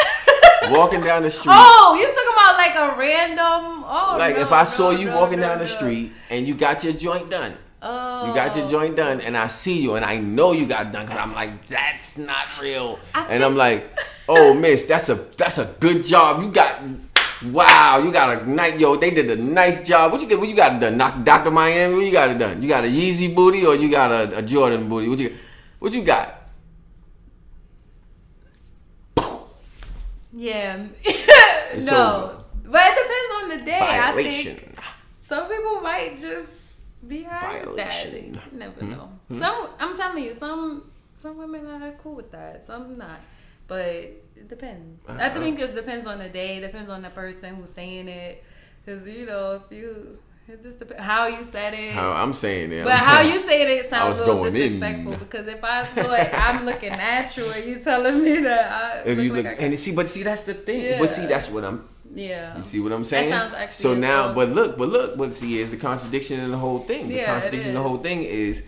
walking down the street. Oh, you talking about like a random. Oh, like if I saw you walking down the street and you got your joint done. Oh. You got your joint done, and I see you, and I know you got done because I'm like, that's not real. I'm like, oh, miss, that's a good job. You got a nice, they did a nice job. What you got it done? Dr. Miami, what you got it done? You got a Yeezy booty or you got a Jordan booty? What you got? Yeah. No. But it depends on the day. Violation. I think some people might just be hard with that. You never know. I'm telling you, some women are cool with that. Some not. But it depends. I think it depends on the day. It depends on the person who's saying it. Because, it just depends how you said it. How I'm saying it. But how you say it sounds a little disrespectful. Because if I feel like I'm looking natural and you telling me that but see, that's the thing. Yeah. But see, that's what I'm. Yeah. You see what I'm saying? That sounds actually. So now, but see, is the contradiction in the whole thing. The contradiction in the whole thing is,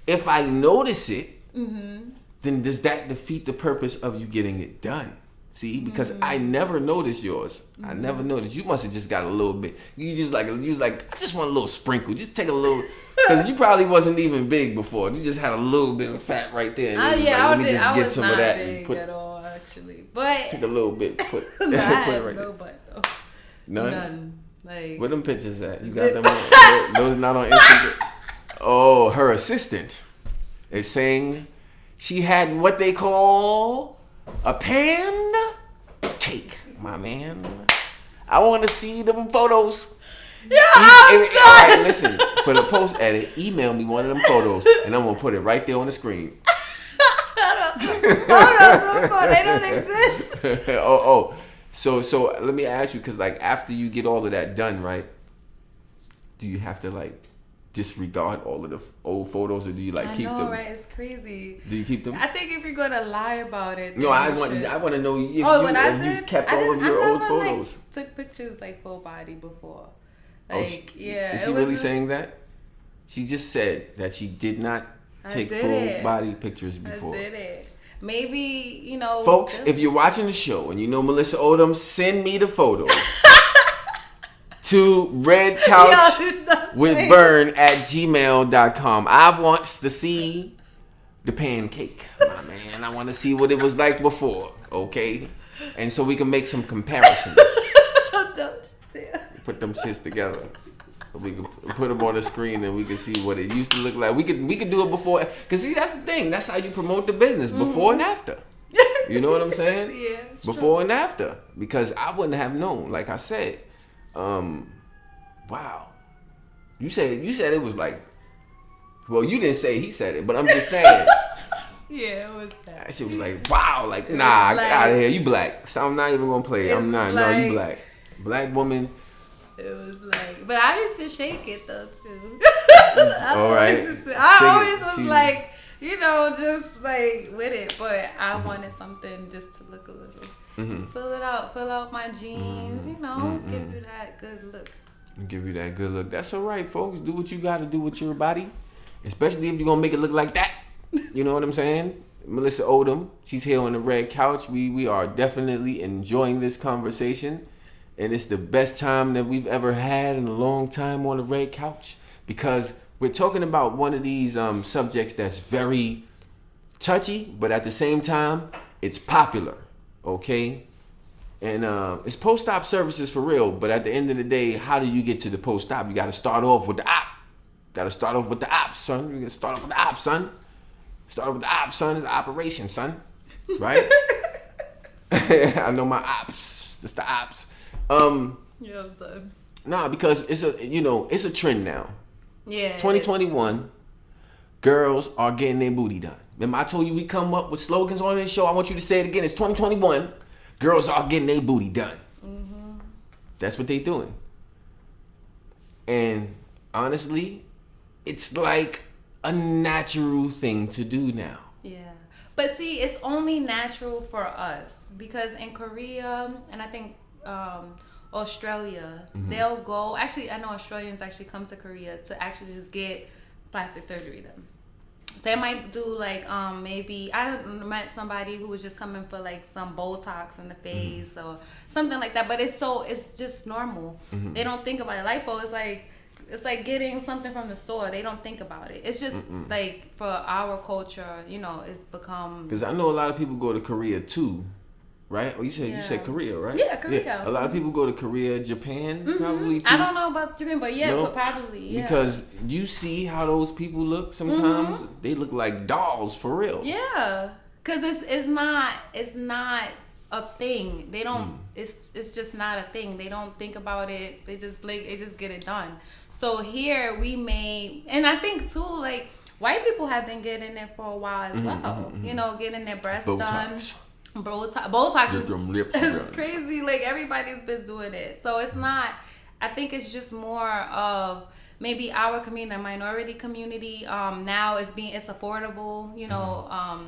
if I notice it, then does that defeat the purpose of you getting it done? See, because I never noticed yours. I never noticed. You must have just got a little bit. You was like, I just want a little sprinkle. Just take a little, because you probably wasn't even big before. You just had a little bit of fat right there. And let me just get some of that and put. At all, actually, but take a little bit. Put I put it had right no there. butt though. None. Like, where them pictures at? You got them on? Those not on Instagram. Oh, her assistant is saying she had what they call a pancake, my man. I want to see them photos. Yeah, I'm done. All right, listen, for the post edit, email me one of them photos, and I'm gonna put it right there on the screen. Photos, they don't exist. So let me ask you, because like after you get all of that done, right? Do you have to like disregard all of the old photos, or do you like keep them? Right? It's crazy. Do you keep them? I think if you're gonna lie about it, No, I want to know if you've kept all of your old photos. Like, took pictures like full body before. Like, Is she really saying that? She just said that she did not take full body pictures before. I did it. Maybe, Folks, if you're watching the show and you know Mellissa Odom, send me the photos to redcouchwithburn@gmail.com. I want to see the pancake, my man. I want to see what it was like before, okay? And so we can make some comparisons. Put them shits together. We can put them on the screen and we can see what it used to look like. We could do it before, cause see, that's the thing. That's how you promote the business, before and after. You know what I'm saying? Yeah. Before and after, because I wouldn't have known. Like I said, wow. You said it was like. Well, you didn't say he said it, but I'm just saying. Yeah, it was that. That shit was like, wow, like, nah, get out of here. You black. So I'm not even gonna play. I'm not. No, you black. Black woman. It was like, but I used to shake it though too. All right. I always was like, just like with it, but I wanted something just to look a little, fill out my jeans, give you that good look. Give you that good look. That's all right, folks. Do what you got to do with your body, especially if you're gonna make it look like that. You know what I'm saying? Mellissa Odom, she's here on the red couch. We are definitely enjoying this conversation. And it's the best time that we've ever had in a long time on the red couch, because we're talking about one of these subjects that's very touchy, but at the same time, it's popular, okay? And it's post-op services for real, but at the end of the day, how do you get to the post-op? You got to start off with the op. Got to start off with the op, son. You got to start off with the op, son. Start off with the op, son. It's an operation, son. Right? I know my ops. It's the ops. Yeah, I'm done. Nah, because it's a trend now. Yeah. 2021, girls are getting their booty done. Remember, I told you we come up with slogans on this show. I want you to say it again. It's 2021. Girls are getting their booty done. Mm-hmm. That's what they doing. And honestly, it's like a natural thing to do now. Yeah. But see, it's only natural for us because in Korea and I think Australia, they'll go. Actually, I know Australians actually come to Korea to actually just get plastic surgery done. So they might do like maybe I met somebody who was just coming for like some Botox in the face or something like that. But it's just normal. They don't think about it. Lipo is like it's like getting something from the store. They don't think about it. It's just like for our culture, it's become. Because I know a lot of people go to Korea too. Right? Oh, you said Korea, right? Yeah, Korea. Yeah. A lot of people go to Korea, Japan, probably too. I don't know about Japan, but but probably, yeah. Because you see how those people look sometimes. They look like dolls for real. Yeah. Because it's not a thing. They don't, it's just not a thing. They don't think about it. They just get it done. So here and I think too, like, white people have been getting it for a while as well. Getting their breasts done. Botox is crazy. Like everybody's been doing it, so it's not. I think it's just more of maybe our community, minority community. Now it's affordable.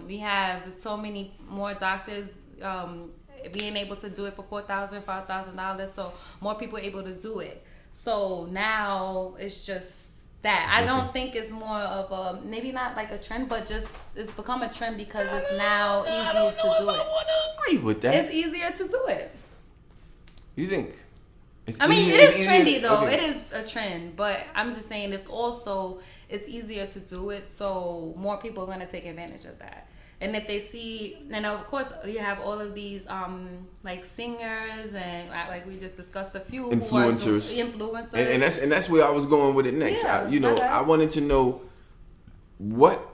We have so many more doctors being able to do it for $4,000, $5,000. So more people are able to do it. So now it's just. That I don't think it's more of a maybe not like a trend, but just it's become a trend because it's now easy to do it. I want to agree with that. It's easier to do it. You think? It is trendy though. Okay. It is a trend, but I'm just saying it's easier to do it, so more people are gonna take advantage of that. And if they see, and of course you have all of these like singers and like we just discussed a few influencers, and that's where I was going with it next. Yeah, I wanted to know what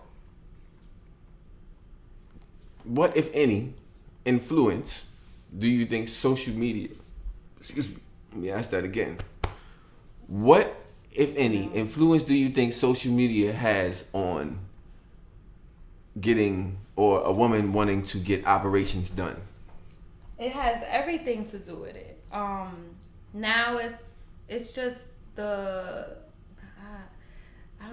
if any influence do you think social media? Excuse me. Let me ask that again. What if any influence do you think social media has on getting or a woman wanting to get operations done? It has everything to do with it. Now it's just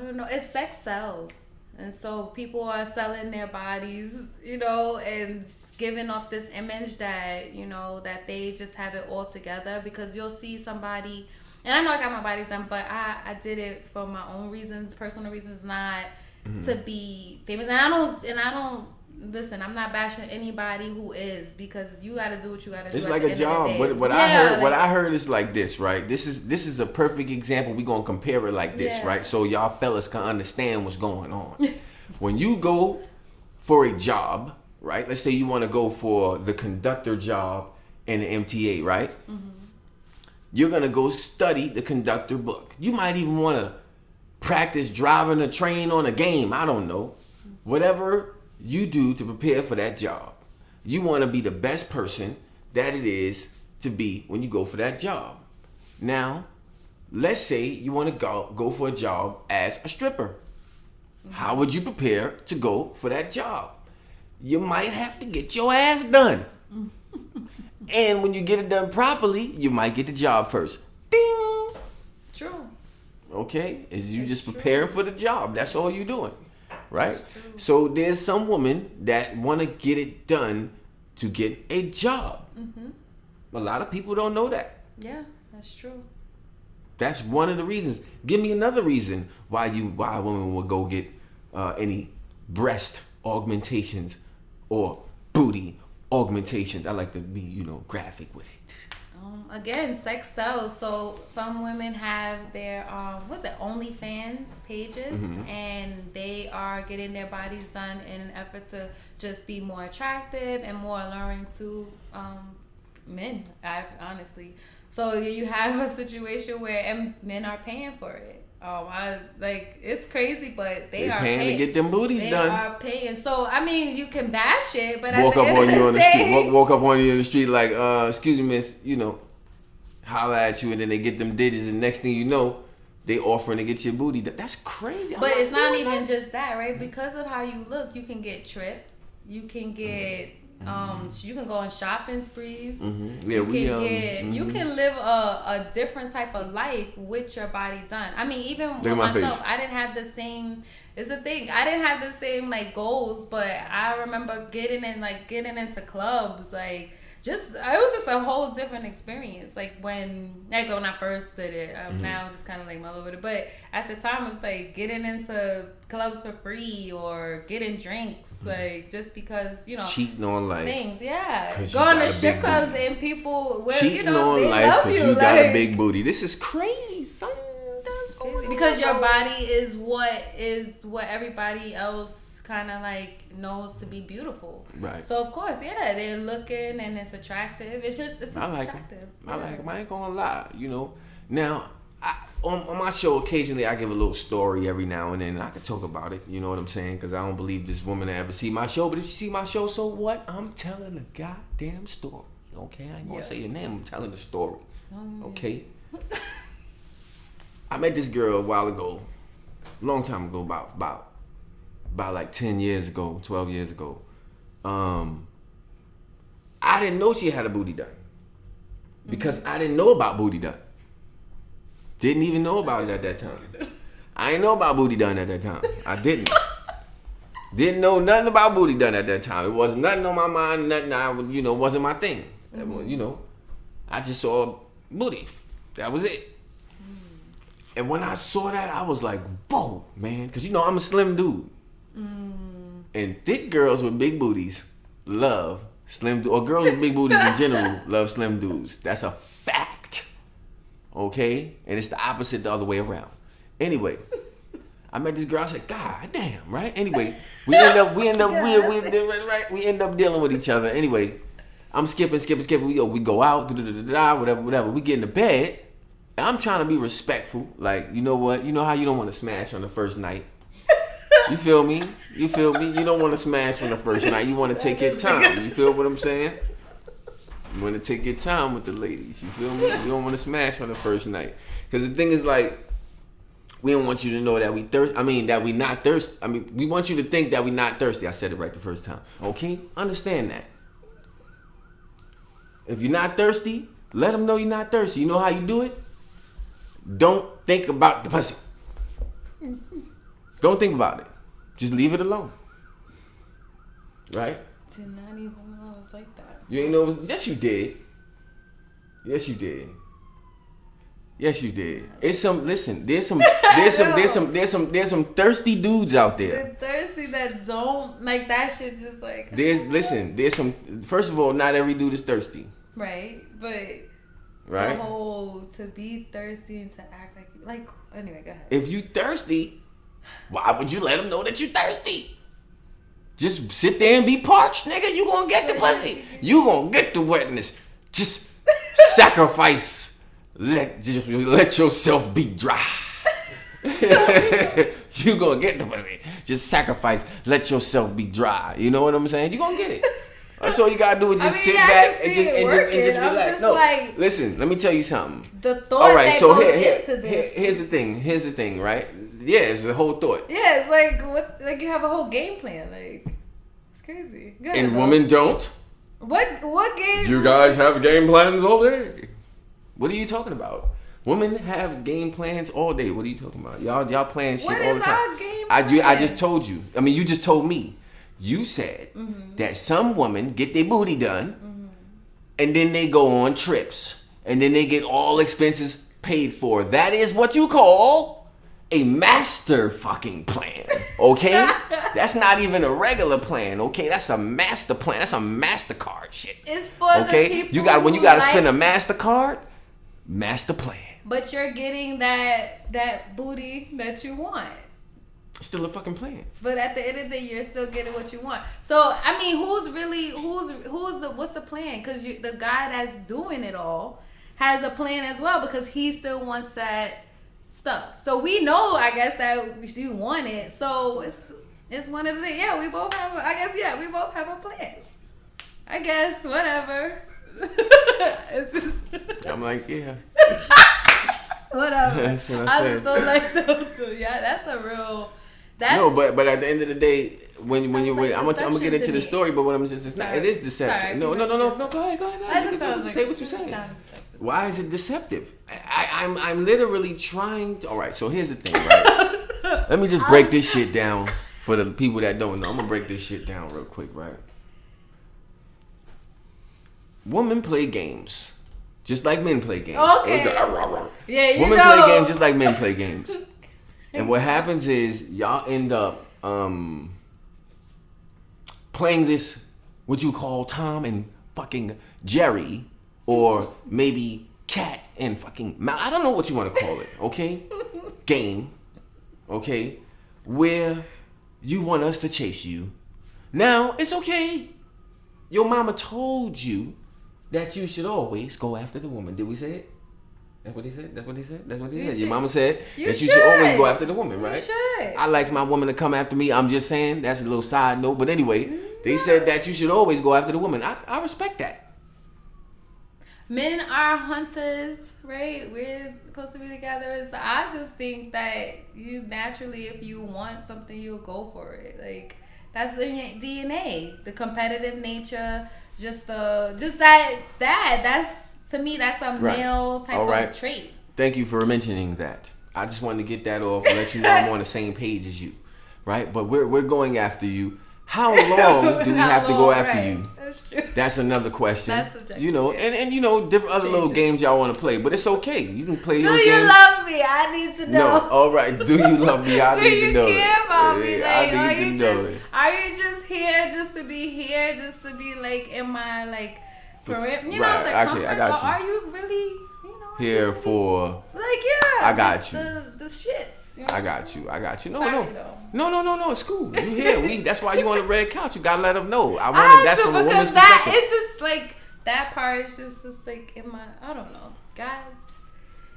don't know. It's sex sells. And so people are selling their bodies, and giving off this image that, that they just have it all together, because you'll see somebody, and I know I got my body done, but I did it for my own reasons, personal reasons, not to be famous. And I don't listen, I'm not bashing anybody who is, because you got to do what you got to do. It's like a job. What I heard is like this, right? This is a perfect example. We're going to compare it like this, right? So y'all fellas can understand what's going on. When you go for a job, right? Let's say you want to go for the conductor job in the MTA, right? Mm-hmm. You're going to go study the conductor book. You might even want to practice driving a train on a game. I don't know. Whatever you do to prepare for that job, you want to be the best person that it is to be when you go for that job. Now, let's say you want to go for a job as a stripper. Mm-hmm. How would you prepare to go for that job? You might have to get your ass done. And when you get it done properly, you might get the job first. Ding! True. Okay? You just preparing for the job. That's all you're doing. Right? So there's some women that want to get it done to get a job. Mm-hmm. A lot of people don't know that. Yeah, that's true. That's one of the reasons. Give me another reason why women will go get any breast augmentations or booty augmentations. I like to be, graphic with it. Again, sex sells. So some women have their OnlyFans pages, mm-hmm. and they are getting their bodies done in an effort to just be more attractive and more alluring to men. Honestly, so you have a situation where men are paying for it. It's crazy, but they are paying to get them booties done. They are paying. So I mean, you can bash it, but walk up on you on the street. Walk up on you in the street like, excuse me, miss, holla at you, and then they get them digits, and next thing you know, they offering to get your booty done. That's crazy. But it's not even just that, right? Because of how you look, you can get trips. You can get you can go on shopping sprees. Mm-hmm. Yeah, you can live a different type of life with your body done. I mean, even with myself, I didn't have the same. It's the thing. I didn't have the same goals, but I remember getting into clubs, it was just a whole different experience. When I first did it, now just kind of mellow with it. But at the time, it's getting into clubs for free or getting drinks, just because cheating on life things, yeah. Going to strip clubs and people, cheating on they life love because you got a big booty. This is crazy, son. Because your body is what everybody else kind of knows to be beautiful, right? So of course, yeah, they're looking and it's attractive. It's just attractive. I like them. I ain't gonna lie, Now, on my show, occasionally I give a little story every now and then. I can talk about it. You know what I'm saying? Because I don't believe this woman ever see my show. But if you see my show, so what? I'm telling a goddamn story. Okay, I ain't gonna say your name. I'm telling the story. Okay. I met this girl a while ago, a long time ago, about 10 years ago, 12 years ago. I didn't know she had a booty done because I didn't know about booty done. Didn't even know about it at that time. I didn't know about booty done at that time. I didn't. Didn't know nothing about booty done at that time. It wasn't nothing on my mind. Nothing wasn't my thing. Mm-hmm. I just saw booty. That was it. And when I saw that, I was like, whoa, man. Because, I'm a slim dude. Mm. And thick girls with big booties love slim dudes. Or girls with big booties in general love slim dudes. That's a fact. Okay? And it's the opposite the other way around. Anyway, I met this girl. I said, God damn, right? Anyway, we end up dealing with each other. Anyway, I'm skipping. We go out, whatever. We get into bed. I'm trying to be respectful. You know what? You know how you don't want to smash on the first night? You feel me? You don't want to smash on the first night. You want to take your time. You feel what I'm saying? You want to take your time with the ladies. You feel me? You don't want to smash on the first night. Because the thing is we don't want you to know that we that we not thirsty. We want you to think that we not thirsty. I said it right the first time. Okay? Understand that. If you're not thirsty, let them know you're not thirsty. You know how you do it? Don't think about the pussy. Don't think about it. Just leave it alone. Right? Did not even know it was like that. You ain't know it was, yes you did. Yes you did. Yes you did. It's some listen, there's some thirsty dudes out there. The thirsty that don't like that shit just like There's some first of all, not every dude is thirsty. Right. But right? the whole to be thirsty and to act like anyway, go ahead. If you thirsty, why would you let them know that you thirsty? Just sit there and be parched, nigga. You gonna get the pussy. You gonna get the wetness. Just sacrifice. Let yourself be dry. You gonna get the pussy. Just sacrifice. Let yourself be dry. You know what I'm saying? You gonna get it. That's all you gotta do is just sit back and just relax. No, listen. Let me tell you something. The thought that goes into this. Here's the thing, right? Yeah, it's the whole thought. Yeah, it's like what? Like you have a whole game plan. Like it's crazy. Go ahead, and women don't. What game? You guys have game plans all day. What are you talking about? Women have game plans all day. What are you talking about? Y'all playing shit all the time. What is our game plan? I just told you. I mean, you just told me. You said that some women get their booty done, and then they go on trips, and then they get all expenses paid for. That is what you call a master fucking plan. Okay? That's not even a regular plan. Okay? That's a master plan. That's a MasterCard shit. It's for the people when you gotta spend a MasterCard. Master plan. But you're getting that booty that you want. Still a fucking plan. But at the end of the day, you're still getting what you want. So I mean, what's the plan? Because the guy that's doing it all has a plan as well because he still wants that stuff. So we know, I guess, that you want it. So it's one of the we both have. We both have a plan. I guess whatever. I'm like, yeah. Whatever. That's what I said. just don't like those two. Yeah, that's a real. No, but at the end of the day, when you wait, I'm gonna get into the story. But what I'm just it is deceptive. Sorry. No. Go ahead. Say what you're saying. Why is it deceptive? I'm literally trying to. All right. So here's the thing. Right. Let me just break this shit down for the people that don't know. I'm gonna break this shit down real quick. Right. Women play games, just like men play games. Okay. Yeah, you Women know. play games just like men play games. And what happens is y'all end up playing this, what you call Tom and fucking Jerry, or maybe Cat and fucking Mal. I don't know what you want to call it, okay? Game, okay? Where you want us to chase you. Now, it's okay. Your mama told you that you should always go after the woman. Did we say it? That's what he said. Your mama said that you should always go after the woman, right? You should. I like my woman to come after me. I'm just saying. That's a little side note. But anyway, they said that you should always go after the woman. I respect that. Men are hunters, right? We're supposed to be together. So I just think that you naturally, if you want something, you'll go for it. Like, that's in your DNA. The competitive nature, that's to me, that's a male type of trait. Thank you for mentioning that. I just wanted to get that off and let you know I'm on the same page as you, right? But we're going after you. How long do we have to go after you? That's true. That's another question. That's subjective. You know, and you know, different other little games y'all want to play, but it's okay. You can play those games. Do you love me? I need to know. No, all right. Do you love me? I need to know. Do you care about me? Like, I need to know it. Are you just here just to be here, just to be like in my like, circumference? Or are you really, here for? Like, yeah. I got you. The shits. You know? I got you. No. Though. It's cool. You here? That's why you on the red couch. You gotta let them know. I wanted that's from a woman's perspective. It's just like that part is just like in my. I don't know, guys.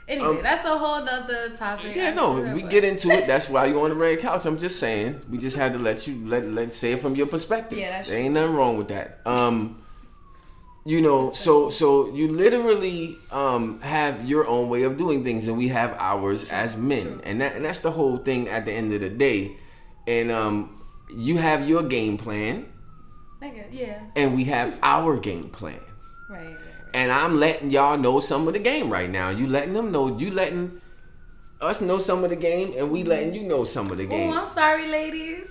Anyway, that's a whole nother topic. Yeah, no, we get into it. That's why you on the red couch. I'm just saying. We just had to let you let say it from your perspective. Yeah, that's there ain't nothing wrong with that. You know, so you literally have your own way of doing things, and we have ours as men, and that's the whole thing at the end of the day. And you have your game plan, and we have our game plan. Right. And I'm letting y'all know some of the game right now. You letting them know. You letting us know some of the game, and we letting you know some of the game. Oh, I'm sorry, ladies.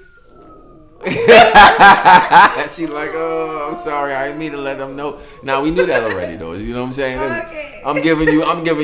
She's like, oh, I'm sorry, I didn't mean to let them know. Now we knew that already, though. You know what I'm saying? Okay. I'm giving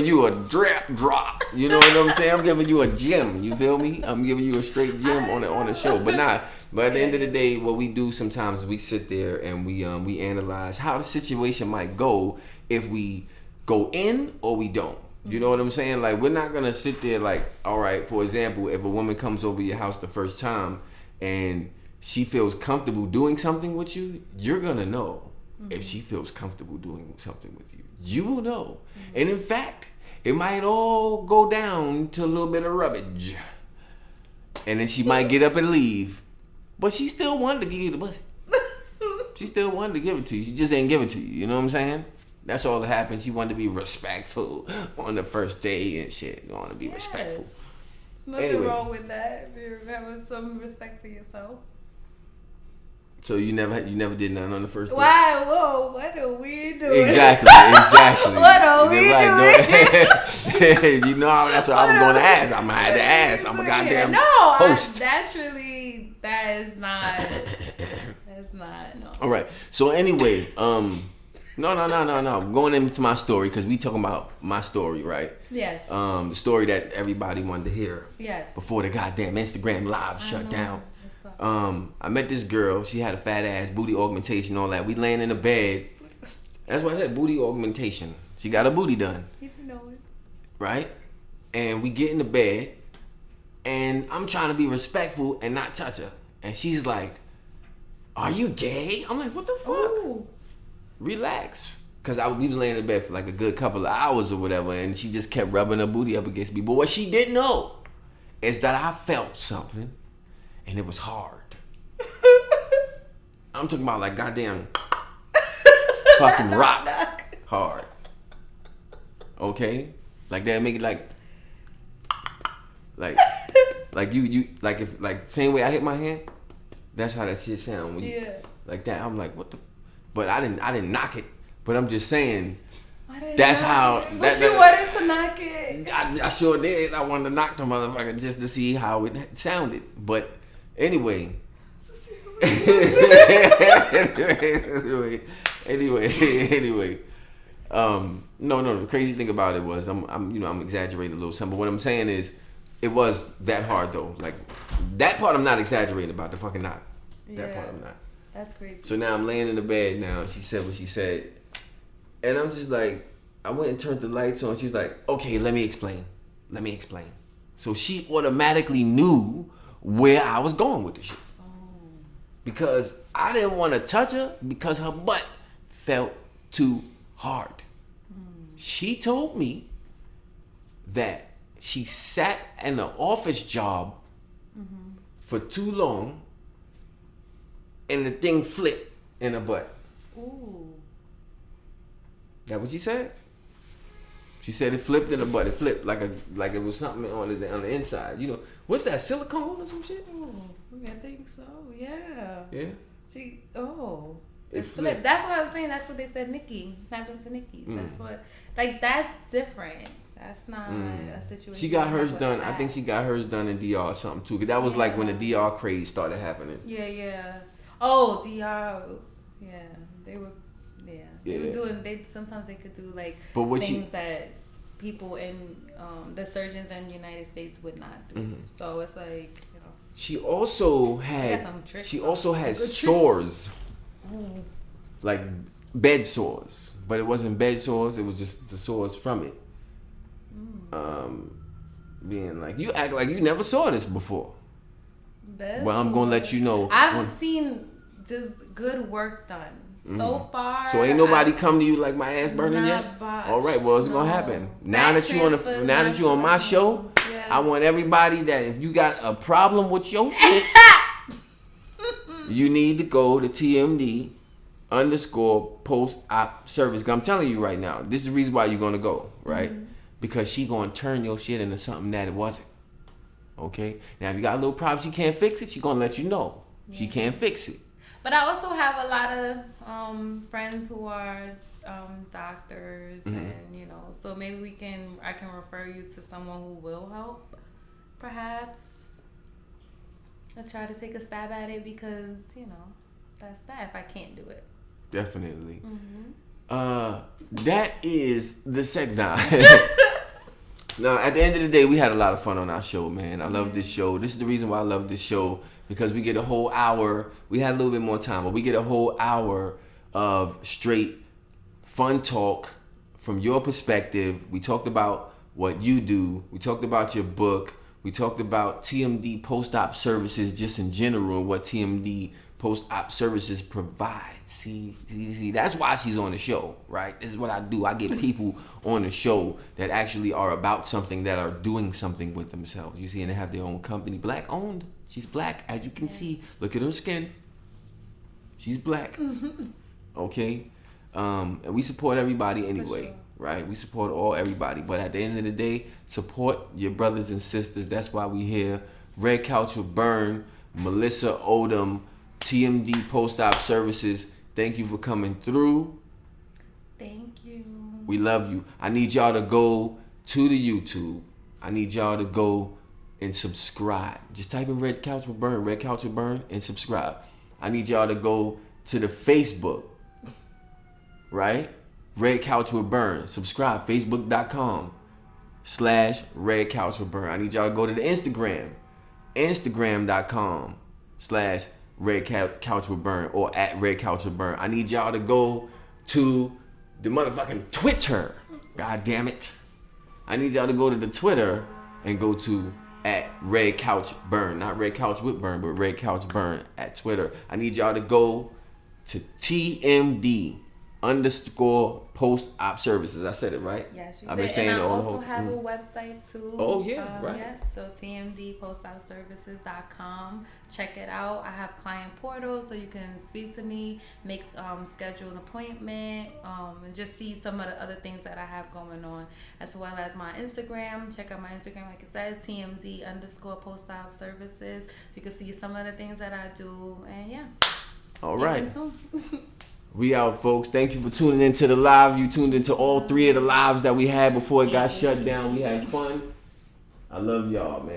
you a drop. You know what I'm saying? I'm giving you a gem. You feel me? I'm giving you a straight gem on a show. But at the end of the day, what we do sometimes is we sit there and we analyze how the situation might go if we go in or we don't. You know what I'm saying? Like, we're not gonna sit there like, all right, for example, if a woman comes over your house the first time and she feels comfortable doing something with you, you're gonna know if she feels comfortable doing something with you. You will know. And in fact, it might all go down to a little bit of rubbish. And then she might get up and leave. But she still wanted to give you the pussy. She still wanted to give it to you. She just ain't give it to you. You know what I'm saying? That's all that happened. She wanted to be respectful on the first day and shit. You want to be respectful. There's nothing wrong with that. If you're having some respect for yourself. So you never did nothing on the first day? Wow, whoa, what are we doing? Exactly. What are we doing? You know, that's what I was going to ask. I'm going to have to ask. I'm a goddamn host. That's not, no. All right. So anyway, no. Going into my story, because we talking about my story, right? Yes. The story that everybody wanted to hear. Yes. Before the goddamn Instagram live shut down. I met this girl. She had a fat ass, booty augmentation, all that. We laying in the bed. That's why I said booty augmentation. She got her booty done. If you know it. Right? And we get in the bed, and I'm trying to be respectful and not touch her. And she's like, "Are you gay?" I'm like, "What the fuck?" Ooh. Relax. Because we was laying in bed for like a good couple of hours or whatever, and she just kept rubbing her booty up against me. But what she didn't know is that I felt something. And it was hard. I'm talking about like goddamn fucking rock hard. Okay? Like that, make it like you like if like same way I hit my hand. That's how that shit sound when you like that. I'm like, what the? But I didn't knock it. But I'm just saying. That's how. But you wanted to knock it. I sure did. I wanted to knock the motherfucker just to see how it sounded. But anyway. Anyway. No. The crazy thing about it was I'm exaggerating a little something. But what I'm saying is, it was that hard though. Like that part I'm not exaggerating about. The fucking knock. That part I'm not. That's crazy. So now I'm laying in the bed now. And she said what she said. And I'm just like, I went and turned the lights on. She's like, okay, let me explain. So she automatically knew where I was going with the shit. Oh. Because I didn't want to touch her because her butt felt too hard. She told me that she sat in an office job for too long and the thing flipped in her butt. Ooh. That what she said? She said it flipped in the butt. It flipped like it was something on the inside. You know, what's that, silicone or some shit? Oh, I think so. Yeah. Yeah. It flipped. That's what I was saying. That's what they said. Nikki happened to Nikki. That's what. Like that's different. That's not a situation. She got hers done. I think she got hers done in DR or something too. Cause that was like when the DR craze started happening. Yeah. Oh, DR. Yeah, they were. Yeah, they were doing. Sometimes they could do like things that people in the surgeons in the United States would not do. So it's like She also had sores, like bed sores, but it wasn't bed sores. It was just the sores from it. Being like, you act like you never saw this before. Well, I'm gonna let you know. I've seen just good work done. So far, so ain't nobody come to you like my ass burning yet. All right, well it's gonna happen now that you on my show. I want everybody that if you got a problem with your shit, you need to go to TMD_post-op service. I'm telling you right now, this is the reason why you're gonna go, right? Because she gonna turn your shit into something that it wasn't. Okay. Now if you got a little problem, she can't fix it. She gonna let you know she can't fix it. But I also have a lot of friends who are doctors, and so maybe I can refer you to someone who will help, perhaps. I'll try to take a stab at it because that's that if I can't do it. Definitely. That is the segment. Now, at the end of the day, we had a lot of fun on our show, man. I love this show. This is the reason why I love this show, because we get a whole hour. We had a little bit more time, but we get a whole hour of straight fun talk from your perspective. We talked about what you do. We talked about your book. We talked about TMD post-op services just in general and what TMD post-op services provide. See, that's why she's on the show, right? This is what I do. I get people on the show that actually are about something, that are doing something with themselves. You see, and they have their own company. Black owned. She's black, as you can see. Look at her skin. She's black. Okay? And we support everybody anyway, right? We support everybody. But at the end of the day, support your brothers and sisters. That's why we here. Red Couch with Burn, Mellissa, Odom, TMD Post-Op Services. Thank you for coming through. Thank you. We love you. I need y'all to go to the YouTube. I need y'all to go and subscribe. Just type in Red Couch with Burn, Red Couch with Burn, and subscribe. I need y'all to go to the Facebook, right? Red Couch with Burn. Subscribe. Facebook.com/Red Couch with Burn. I need y'all to go to the Instagram. Instagram.com/Red Couch with Burn or @Red Couch with Burn. I need y'all to go to the motherfucking Twitter. God damn it. I need y'all to go to the Twitter and go to @Red Couch Burn. Not Red Couch with Burn, but Red Couch Burn at Twitter. I need y'all to go to TMD _post-op services. I said it right? Yes, you I've did. been saying and it I all also have a website too. Oh, yeah, right. Yeah, so tmdpostopservices.com. Check it out. I have client portals so you can speak to me, make schedule an appointment, and just see some of the other things that I have going on, as well as my Instagram. Check out my Instagram, like I said, TMD _post-op services. So you can see some of the things that I do, and yeah. All right. We out, folks. Thank you for tuning into the live. You tuned into all 3 of the lives that we had before it got shut down. We had fun. I love y'all, man.